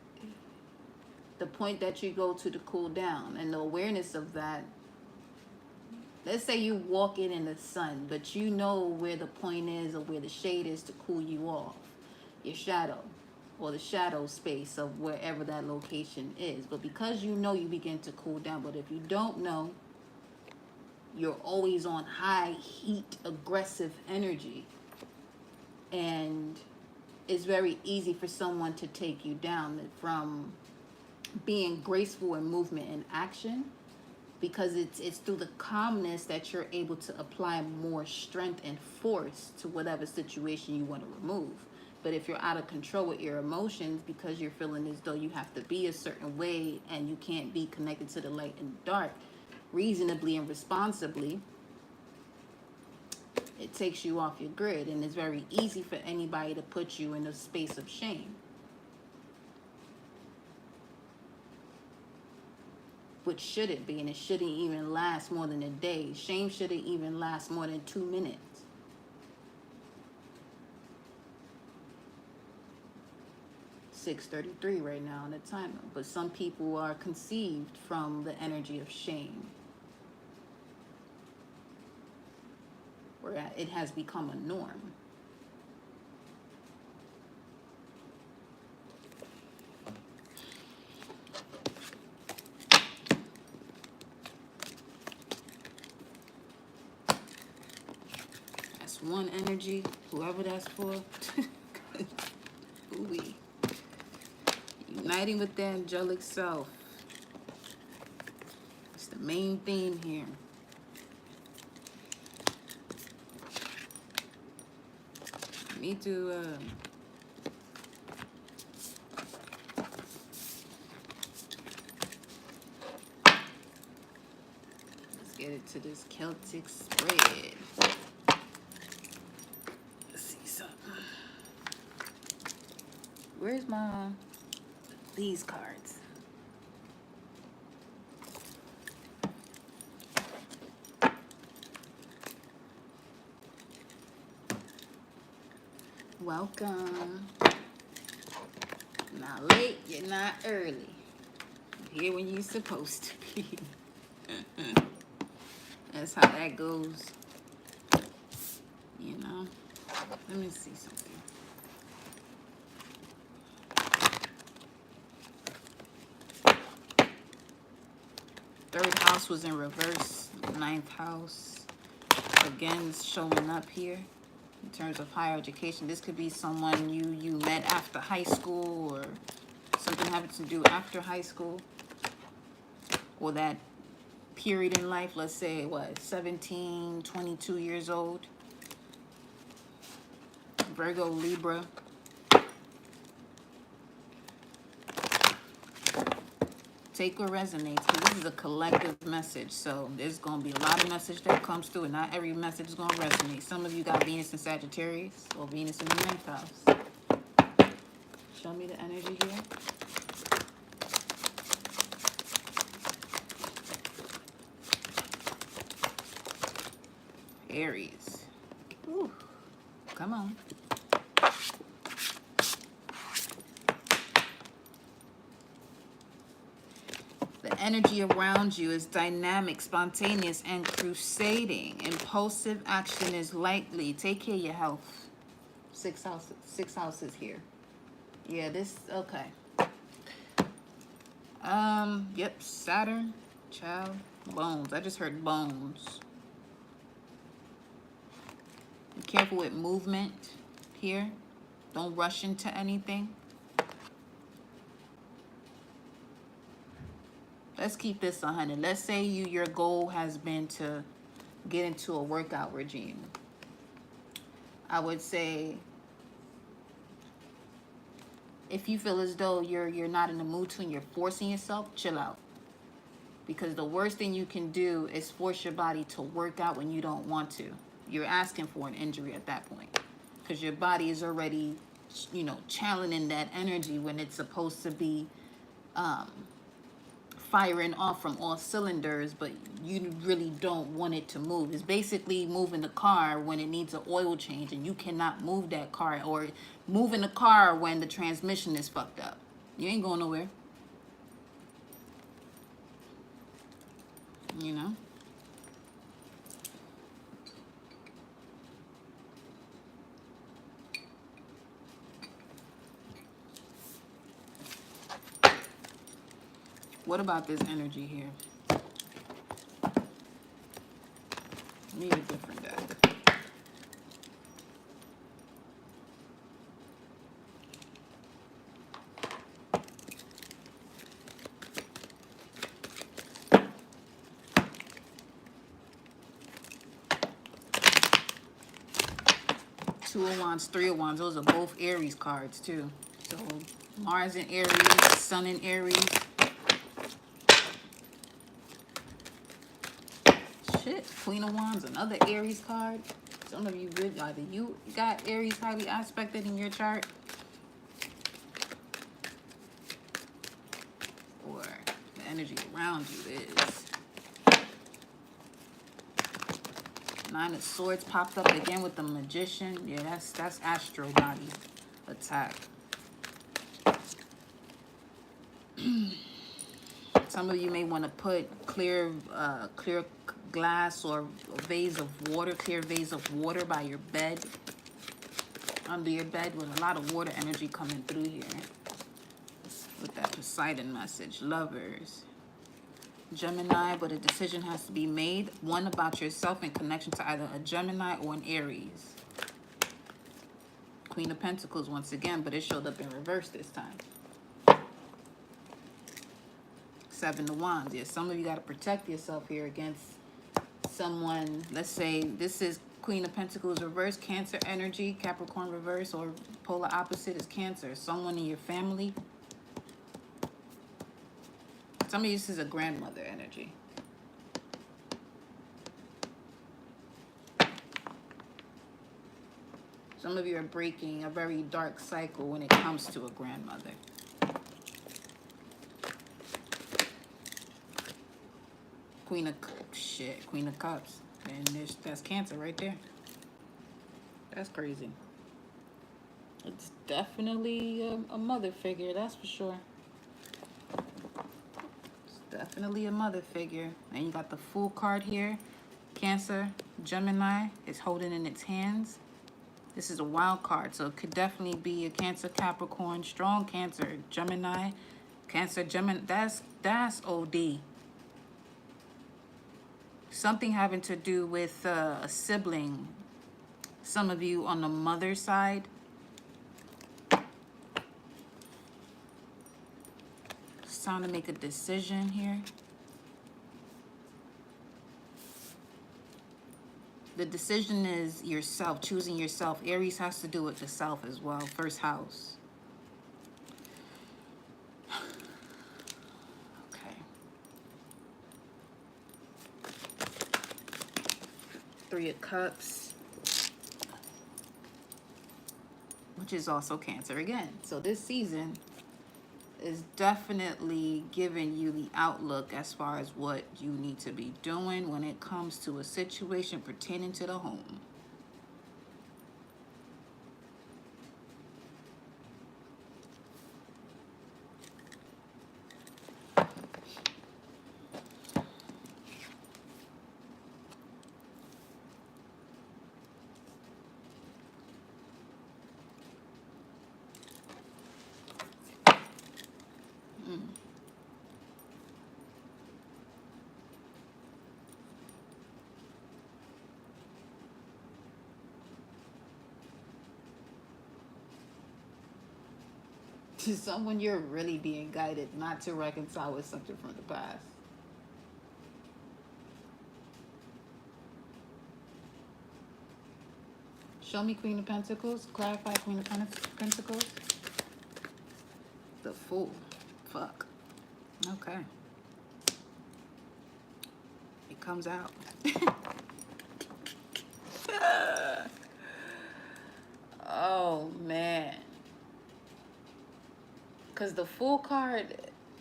The point that you go to cool down, and the awareness of that. Let's say you walking in the sun, but you know where the point is or where the shade is to cool you off. Your shadow, or the shadow space of wherever that location is. But because you know, you begin to cool down. But if you don't know, you're always on high heat, aggressive energy. And it's very easy for someone to take you down from being graceful in movement and action, because it's through the calmness that you're able to apply more strength and force to whatever situation you want to remove. But if you're out of control with your emotions because you're feeling as though you have to be a certain way and you can't be connected to the light and dark reasonably and responsibly, it takes you off your grid, and it's very easy for anybody to put you in a space of shame. Which shouldn't be, and it shouldn't even last more than a day. Shame shouldn't even last more than 2 minutes. (6:33) right now on the timer. But some people are conceived from the energy of shame, where it has become a norm. That's one energy, whoever that's for. Ooh-wee. Uniting with the angelic self. It's the main theme here. I need to let's get it to this Celtic spread. Let's see something. Where's these cards? Welcome. Not late, you're not early. You're here when you're supposed to be. That's how that goes. You know? Let me see something. Third house was in reverse. Ninth house, again, is showing up here. In terms of higher education, this could be someone you met after high school, or something having to do after high school, or that period in life. Let's say, 17, 22 years old. Virgo, Libra. Take what resonates, because this is a collective message. So there's going to be a lot of message that comes through, and not every message is going to resonate. Some of you got Venus in Sagittarius or Venus in the 9th house. Show me the energy here. Aries. Ooh, come on. The energy around you is dynamic, spontaneous, and crusading. Impulsive action is likely. Take care of your health. 6 houses here. Yeah, this, okay. Yep, Saturn, child, bones. I just heard bones. Be careful with movement here. Don't rush into anything. Let's keep this 100. Let's say your goal has been to get into a workout regime. I would say, if you feel as though you're not in the mood to and you're forcing yourself, chill out. Because the worst thing you can do is force your body to work out when you don't want to. You're asking for an injury at that point, because your body is already, channeling that energy when it's supposed to be firing off from all cylinders, but you really don't want it to move. It's basically moving the car when it needs an oil change, and you cannot move that car, or moving the car when the transmission is fucked up. You ain't going nowhere. You know? What about this energy here? Need a different deck. Two of Wands, Three of Wands. Those are both Aries cards too. So Mars in Aries, Sun in Aries. Shit, Queen of Wands, another Aries card. Some of you really, either you got Aries highly aspected in your chart, or the energy around you is. Nine of Swords popped up again with the Magician. Yeah, that's astro body attack. Some of you may want to put clear glass or a vase of water, clear vase of water by your bed, under your bed, with a lot of water energy coming through here. With that Poseidon message, Lovers. Gemini, but a decision has to be made. One about yourself in connection to either a Gemini or an Aries. Queen of Pentacles once again, but it showed up in reverse this time. Seven of Wands. Yeah, some of you got to protect yourself here against someone. Let's say this is Queen of Pentacles reverse, Cancer energy, Capricorn reverse, or polar opposite is Cancer. Someone in your family. Some of you, this is a grandmother energy. Some of you are breaking a very dark cycle when it comes to a grandmother. Queen of Cups. And that's Cancer right there. That's crazy. It's definitely a mother figure, that's for sure. Definitely a mother figure. And you got the Fool card here. Cancer, Gemini is holding in its hands. This is a wild card, so it could definitely be a Cancer, Capricorn, strong Cancer, Gemini, Cancer, Gemini. That's OD. Something having to do with a sibling. Some of you on the mother side. It's time to make a decision here. The decision is yourself, choosing yourself. Aries has to do with the self as well. First house. Okay. Three of Cups. Which is also Cancer again. So this season is definitely giving you the outlook as far as what you need to be doing when it comes to a situation pertaining to the home. To someone, you're really being guided not to reconcile with something from the past. Show me Queen of Pentacles. Clarify Queen of Pentacles. The Fool. Fuck. Okay. It comes out. Oh, man. Because the Fool card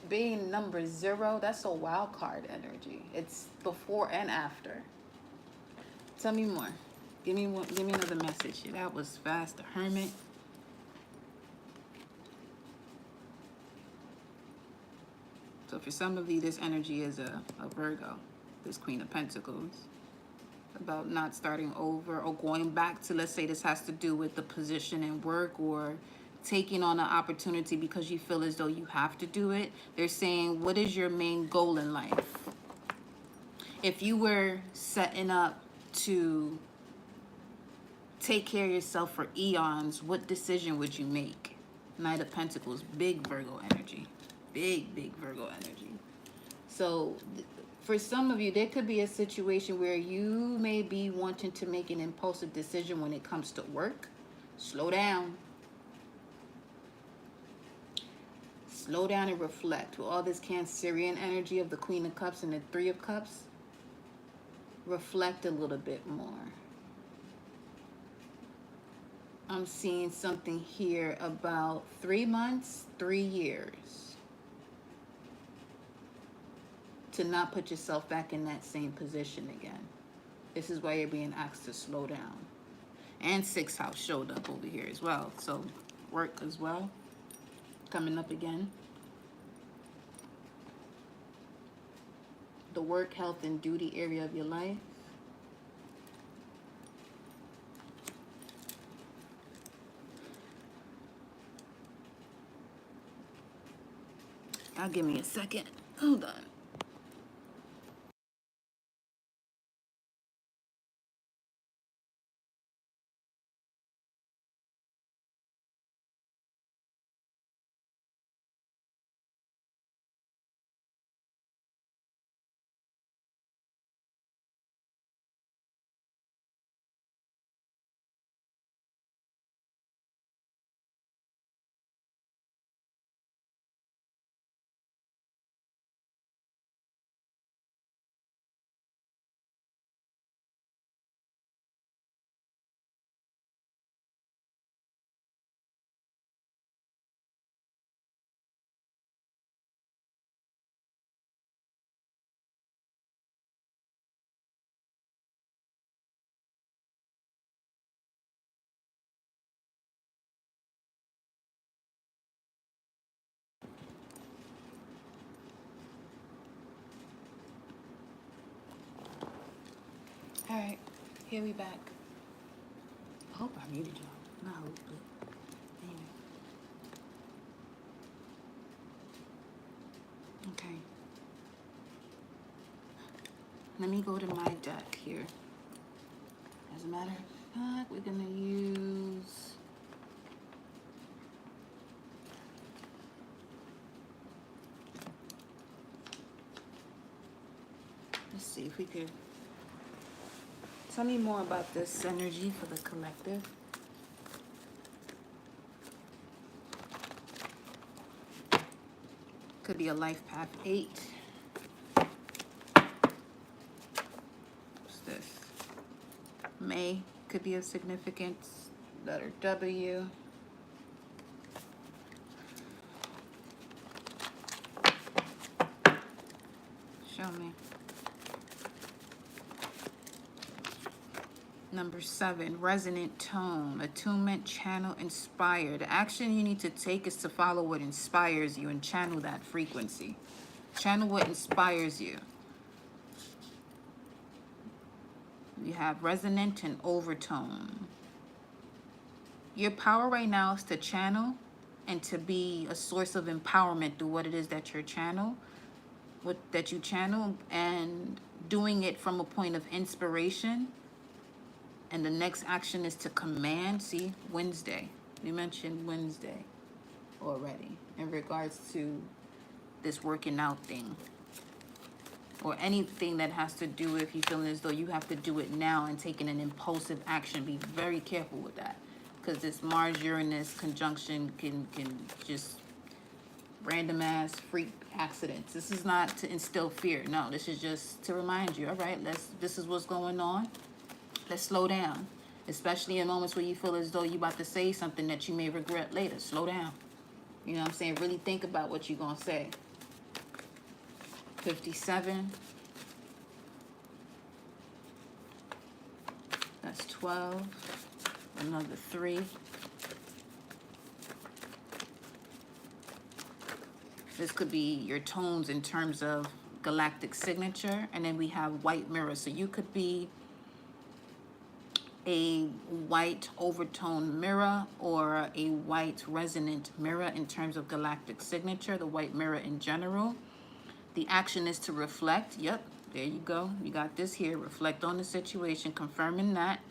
being number 0, that's a wild card energy. It's before and after. Tell me more. Give me another message. That was fast. The Hermit. So for some of you, this energy is a Virgo. This Queen of Pentacles. About not starting over or going back to, let's say this has to do with the position in work or taking on an opportunity because you feel as though you have to do it. They're saying, what is your main goal in life? If you were setting up to take care of yourself for eons, what decision would you make? Knight of Pentacles, big Virgo energy. Big Virgo energy. So for some of you, there could be a situation where you may be wanting to make an impulsive decision when it comes to work. Slow down. Slow down and reflect. With all this Cancerian energy of the Queen of Cups and the Three of Cups, reflect a little bit more. I'm seeing something here about 3 months, 3 years. To not put yourself back in that same position again. This is why you're being asked to slow down. And 6th house showed up over here as well. So work as well. Coming up again. The work, health, and duty area of your life. Y'all give me a second. Hold on. All right, here we back. I hope I muted y'all. Not hope, but anyway. Okay. Let me go to my deck here. As a matter of fact, we're gonna use let's see if we could tell me more about this energy for the collective. Could be a life path 8. What's this? May could be of significance. Letter W. Show me. Number 7, resonant tone, attunement, channel, inspire. The action you need to take is to follow what inspires you and channel that frequency. Channel what inspires you. You have resonant and overtone. Your power right now is to channel and to be a source of empowerment through what it is that you channel, and doing it from a point of inspiration. And the next action is to command. See, Wednesday. We mentioned Wednesday already in regards to this working out thing. Or anything that has to do with you feeling as though you have to do it now and taking an impulsive action. Be very careful with that. Because this Mars-Uranus conjunction can just random ass freak accidents. This is not to instill fear. No, this is just to remind you, all right, this is what's going on. Let's slow down, especially in moments where you feel as though you're about to say something that you may regret later. Slow down. You know what I'm saying? Really think about what you're going to say. 57. That's 12. Another 3. This could be your tones in terms of galactic signature. And then we have white mirror. So you could be a white overtone mirror or a white resonant mirror in terms of galactic signature, the white mirror in general. The action is to reflect. Yep, there you go. You got this here. Reflect on the situation, confirming that.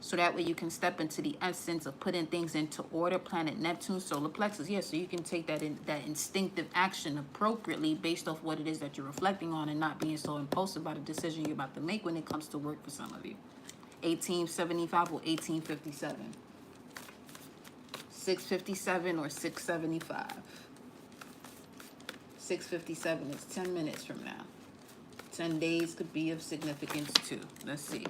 So that way you can step into the essence of putting things into order. Planet Neptune, solar plexus. Yeah, so you can take that instinctive action appropriately based off what it is that you're reflecting on and not being so impulsive about a decision you're about to make when it comes to work for some of you. 1875 or 1857. 6:57 or 6:75. 6:57 is 10 minutes from now. 10 days could be of significance too. Let's see.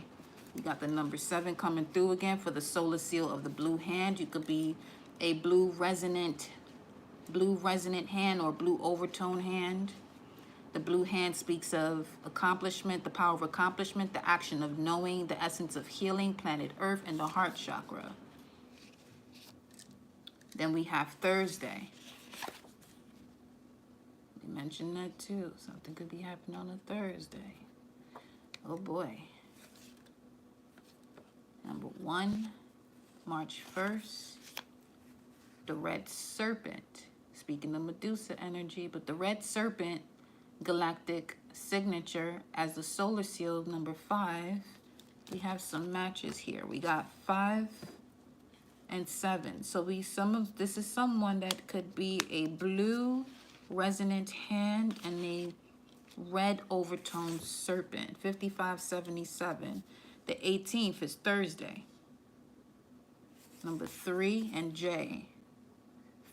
You got the number 7 coming through again for the solar seal of the blue hand. You could be a blue resonant hand or blue overtone hand. The blue hand speaks of accomplishment, the power of accomplishment, the action of knowing, the essence of healing, planet Earth, and the heart chakra. Then we have Thursday. We mentioned that too. Something could be happening on a Thursday. Oh boy. Number 1, March 1st, the red serpent. Speaking of Medusa energy, but the red serpent galactic signature as the solar seal, number 5. We have some matches here. We got 5 and 7. So this is someone that could be a blue resonant hand and a red overtone serpent. 5577. The 18th is Thursday. Number 3 and J.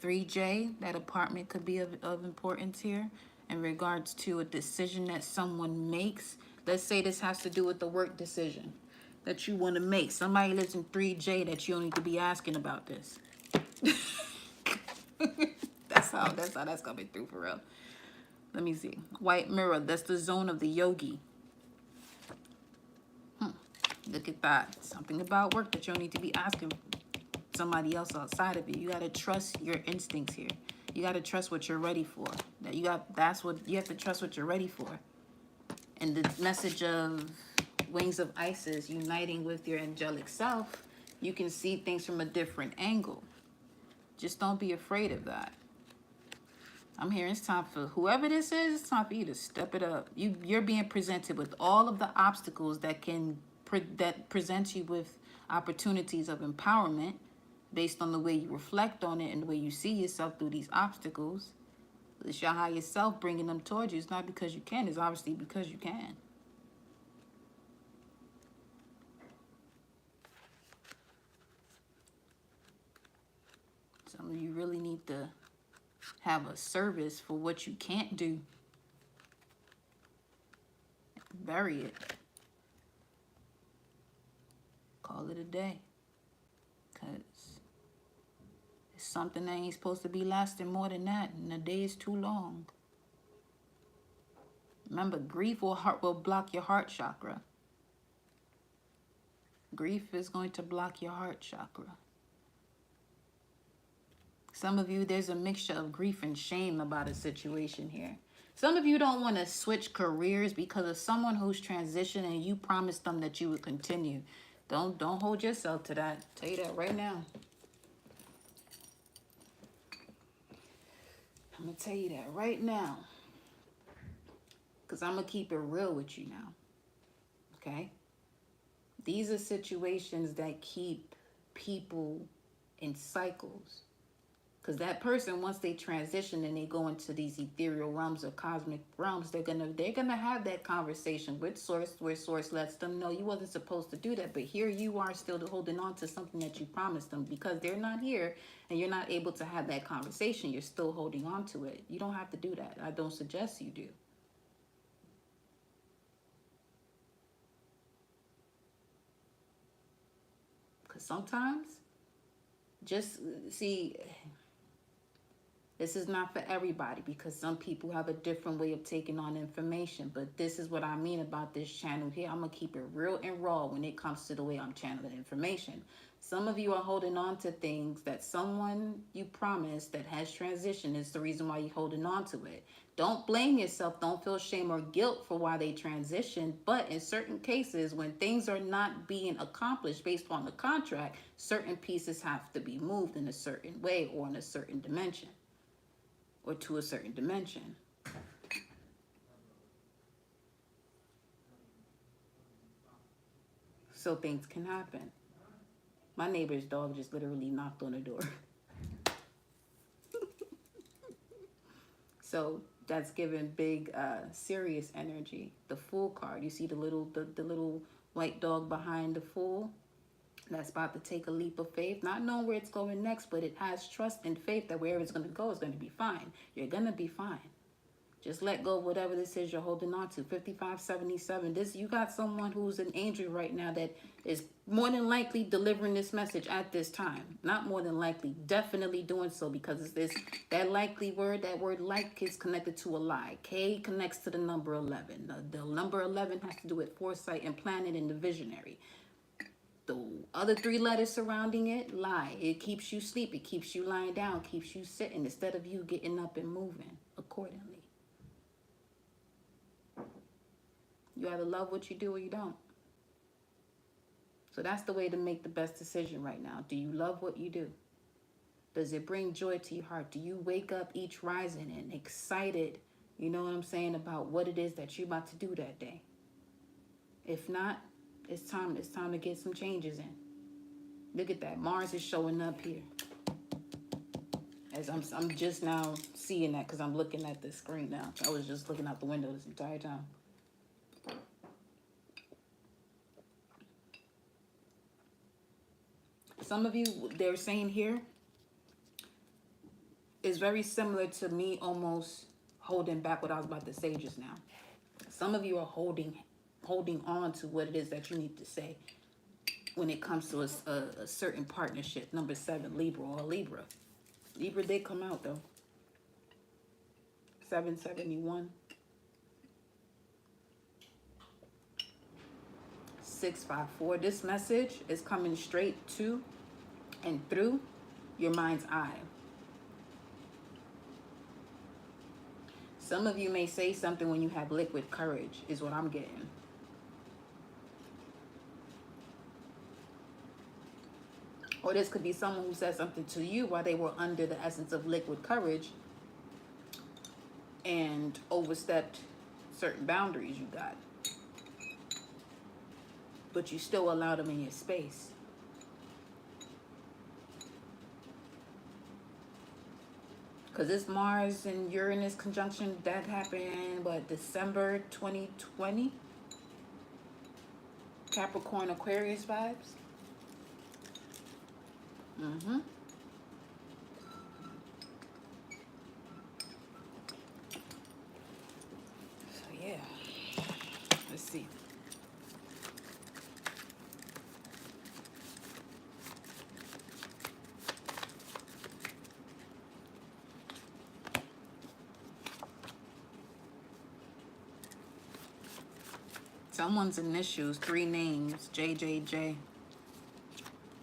3J, that apartment could be of importance here in regards to a decision that someone makes. Let's say this has to do with the work decision that you want to make. Somebody lives in 3J that you don't need to be asking about this. That's how that's coming through for real. Let me see. White mirror, that's the zone of the yogi. Look at that. Something about work that you don't need to be asking somebody else outside of you. You got to trust your instincts here. You got to trust what you're ready for. You have to trust what you're ready for. And the message of Wings of Isis, uniting with your angelic self, you can see things from a different angle. Just don't be afraid of that. I'm hearing it's time for whoever this is, it's time for you to step it up. You're being presented with all of the obstacles that present you with opportunities of empowerment based on the way you reflect on it and the way you see yourself through these obstacles. It's your higher self bringing them towards you. It's not because you can, it's obviously because you can. Some of you really need to have a service for what you can't do. Bury it. Call it a day. Because it's something that ain't supposed to be lasting more than that. And a day is too long. Remember, grief will block your heart chakra. Grief is going to block your heart chakra. Some of you, there's a mixture of grief and shame about a situation here. Some of you don't want to switch careers because of someone who's transitioned and you promised them that you would continue. Don't hold yourself to that. I'll tell you that right now. I'm going to tell you that right now. Because I'm going to keep it real with you now. Okay? These are situations that keep people in cycles. Because that person, once they transition and they go into these ethereal realms or cosmic realms, they're gonna have that conversation with Source, where Source lets them know you wasn't supposed to do that. But here you are still holding on to something that you promised them because they're not here and you're not able to have that conversation. You're still holding on to it. You don't have to do that. I don't suggest you do. Because sometimes, just see... This is not for everybody because some people have a different way of taking on information. But this is what I mean about this channel here. I'm going to keep it real and raw when it comes to the way I'm channeling information. Some of you are holding on to things that someone you promised that has transitioned is the reason why you're holding on to it. Don't blame yourself. Don't feel shame or guilt for why they transitioned. But in certain cases, when things are not being accomplished based on the contract, certain pieces have to be moved in a certain way or in a certain dimension. Or to a certain dimension. So things can happen. My neighbor's dog just literally knocked on the door. So that's giving big serious energy. The Fool card. You see the little white dog behind the Fool? that's about to take a leap of faith, not knowing where it's going next, but it has trust and faith that wherever it's going to go is going to be fine. You're going to be fine. Just let go of whatever this is you're holding on to. 5577. This, you got someone who's an angel right now that is more than likely delivering this message at this time. Not more than likely, definitely doing so, because it's this, that likely word, that word like is connected to a lie. K connects to the number 11. The number 11 has to do with foresight and planning and the visionary. The other three letters surrounding it, lie. It keeps you sleep. It keeps you lying down, keeps you sitting instead of you getting up and moving accordingly. You either love what you do or you don't. So that's the way to make the best decision right now. Do you love what you do? Does it bring joy to your heart? Do you wake up each rising and excited, you know what I'm saying, about what it is that you're about to do that day? If not, it's time to get some changes in. Look at that. Mars is showing up here. As I'm just now seeing that because I'm looking at the screen now. I was just looking out the window this entire time. Some of you, they're saying here, is very similar to me almost holding back what I was about to say just now. Some of you are holding on to what it is that you need to say when it comes to a certain partnership. Number 7, Libra or Libra. Libra did come out though. 771. 654. This message is coming straight to and through your mind's eye. Some of you may say something when you have liquid courage, is what I'm getting. Or this could be someone who said something to you while they were under the essence of liquid courage and overstepped certain boundaries you got. But you still allow them in your space. Because this Mars and Uranus conjunction, that happened, December 2020? Capricorn Aquarius vibes. So yeah, let's see. Someone's initials, 3 names, JJJ.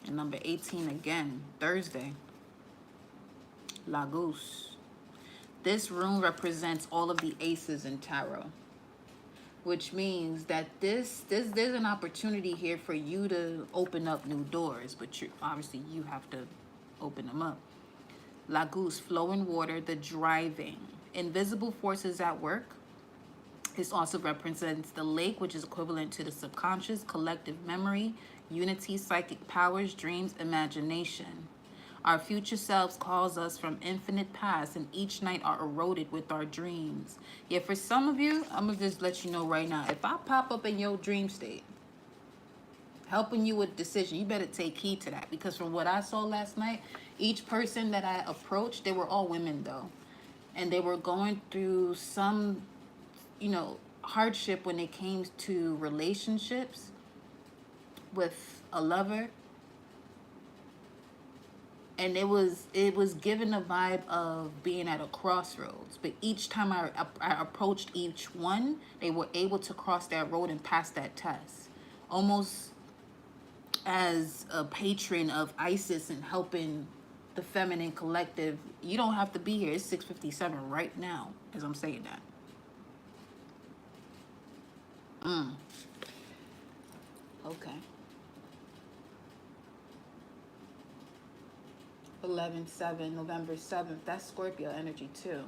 And number 18 again, Thursday. Lagos. This rune represents all of the aces in tarot, which means that there's an opportunity here for you to open up new doors, but obviously you have to open them up. Lagos, flowing water, the driving. Invisible forces at work. This also represents the lake, which is equivalent to the subconscious, collective memory, unity, psychic powers, dreams, imagination. Our future selves calls us from infinite past, and each night are eroded with our dreams. Yeah, for some of you, I'm going to just let you know right now, if I pop up in your dream state, helping you with decision, you better take heed to that. Because from what I saw last night, each person that I approached, they were all women though. And they were going through some, hardship when it came to relationships with a lover. And it was given a vibe of being at a crossroads. But each time I approached each one, they were able to cross that road and pass that test. Almost as a patron of Isis and helping the feminine collective. You don't have to be here. It's 6:57 right now as I'm saying that. Okay. 11/7, November 7th. That's Scorpio energy too.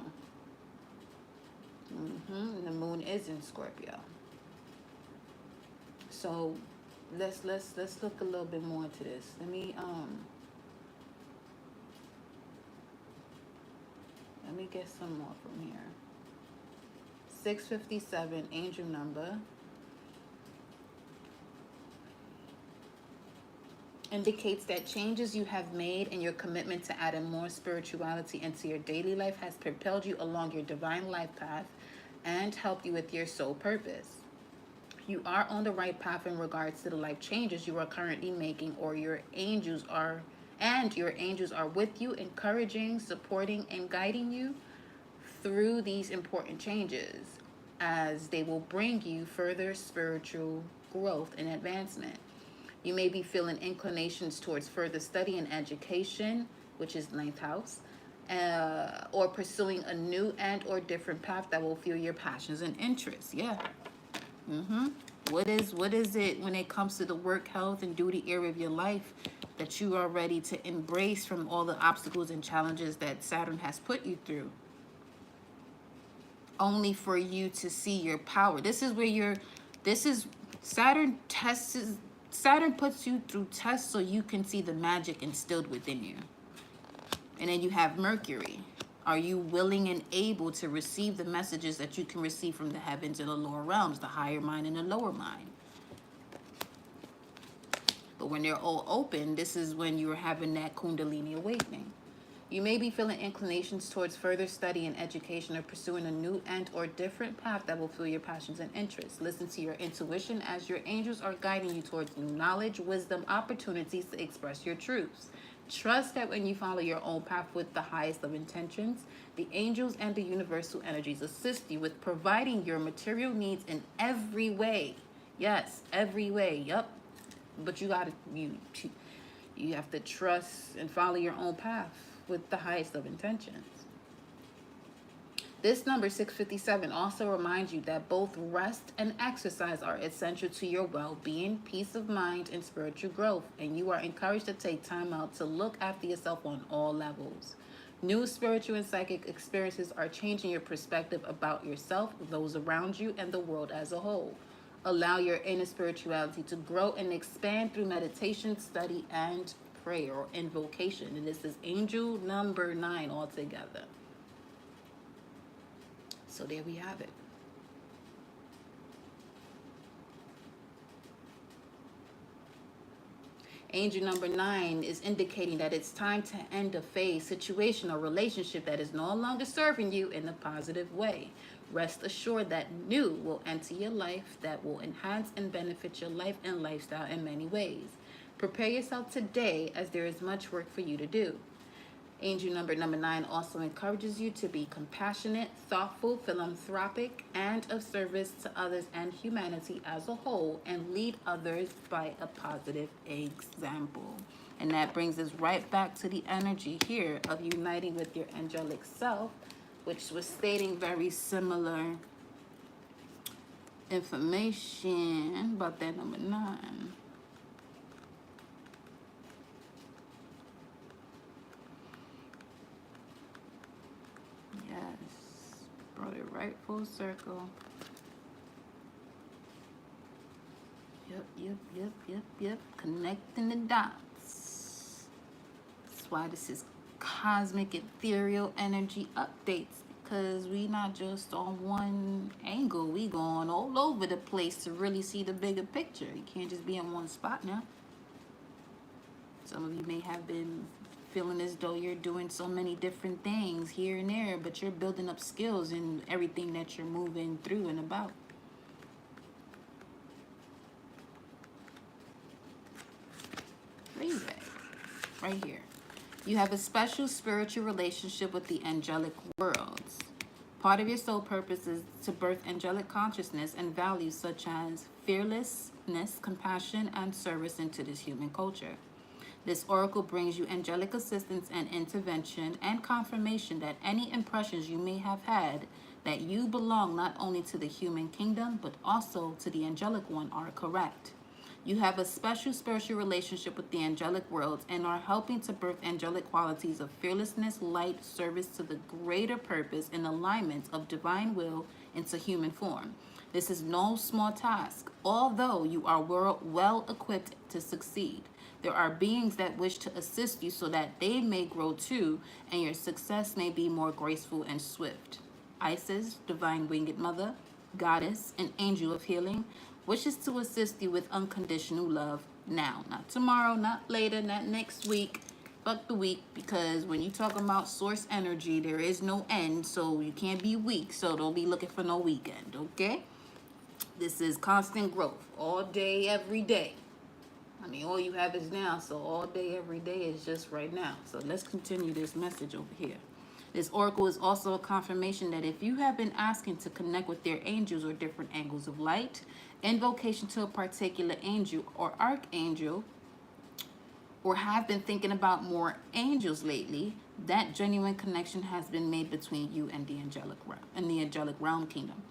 And the moon is in Scorpio. So let's look a little bit more into this. Let me get some more from here. 657, angel number. indicates that changes you have made and your commitment to adding more spirituality into your daily life has propelled you along your divine life path and helped you with your soul purpose. You are on the right path in regards to the life changes you are currently making, or your angels are with you, encouraging, supporting, and guiding you through these important changes, as they will bring you further spiritual growth and advancement. You may be feeling inclinations towards further study and education, which is ninth house, or pursuing a new and or different path that will fuel your passions and interests. Yeah. Mm-hmm. What is it when it comes to the work, health, and duty area of your life that you are ready to embrace from all the obstacles and challenges that Saturn has put you through, only for you to see your power? This is Saturn tests. Saturn puts you through tests so you can see the magic instilled within you. And then you have Mercury. Are you willing and able to receive the messages that you can receive from the heavens and the lower realms, the higher mind and the lower mind? But when they're all open, this is when you're having that Kundalini awakening. You may be feeling inclinations towards further study and education, or pursuing a new and or different path that will fuel your passions and interests. Listen to your intuition, as your angels are guiding you towards new knowledge, wisdom, opportunities to express your truths. Trust that when you follow your own path with the highest of intentions, the angels and the universal energies assist you with providing your material needs in every way. Yes, every way. Yup. But you have to trust and follow your own path with the highest of intentions. This number 657 also reminds you that both rest and exercise are essential to your well-being, peace of mind, and spiritual growth, and you are encouraged to take time out to look after yourself on all levels. New spiritual and psychic experiences are changing your perspective about yourself, those around you, and the world as a whole. Allow your inner spirituality to grow and expand through meditation, study, and prayer or invocation. And this is angel number 9 altogether. So there we have it. Angel number 9 is indicating that it's time to end a phase, situation, or relationship that is no longer serving you in a positive way. Rest assured that new will enter your life that will enhance and benefit your life and lifestyle in many ways. Prepare yourself today, as there is much work for you to do. Angel number 9 also encourages you to be compassionate, thoughtful, philanthropic, and of service to others and humanity as a whole, and lead others by a positive example. And that brings us right back to the energy here of uniting with your angelic self, which was stating very similar information about that number 9. Yes, brought it right full circle. Yep. Connecting the dots. That's why this is cosmic ethereal energy updates, because we not just on one angle. We going all over the place to really see the bigger picture. You can't just be in one spot now. Some of you may have been feeling as though you're doing so many different things here and there, but you're building up skills in everything that you're moving through and about. Right here. You have a special spiritual relationship with the angelic worlds. Part of your soul purpose is to birth angelic consciousness and values such as fearlessness, compassion, and service into this human culture. This oracle brings you angelic assistance and intervention and confirmation that any impressions you may have had that you belong not only to the human kingdom but also to the angelic one are correct. You have a special spiritual relationship with the angelic worlds and are helping to birth angelic qualities of fearlessness, light, service to the greater purpose, and alignment of divine will into human form. This is no small task, although you are well equipped to succeed. There are beings that wish to assist you so that they may grow too, and your success may be more graceful and swift. Isis, divine winged mother, goddess, and angel of healing, wishes to assist you with unconditional love, now, not tomorrow, not later, not next week. Fuck the week, because when you talking about source energy, there is no end, so you can't be weak. So don't be looking for no weekend, okay? This is constant growth, all day, every day. I mean, all you have is now, so all day, every day is just right now. So let's continue this message over here. This oracle is also a confirmation that if you have been asking to connect with their angels or different angles of light, invocation to a particular angel or archangel, or have been thinking about more angels lately, that genuine connection has been made between you and the angelic realm kingdom.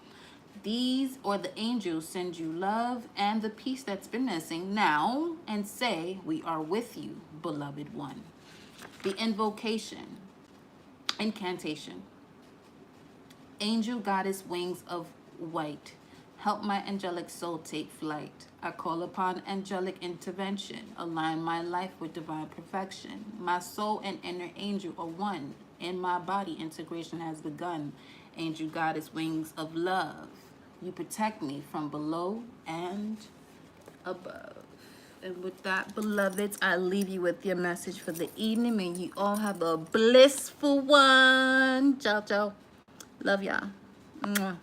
These or the angels send you love and the peace that's been missing now and say, "We are with you, beloved one." The incantation. Angel goddess wings of white, help my angelic soul take flight. I call upon angelic intervention, align my life with divine perfection. My soul and inner angel are one. In my body, integration has begun. Angel goddess wings of love, you protect me from below and above. And with that, beloveds, I leave you with your message for the evening. May you all have a blissful one. Ciao, ciao. Love y'all. Mwah.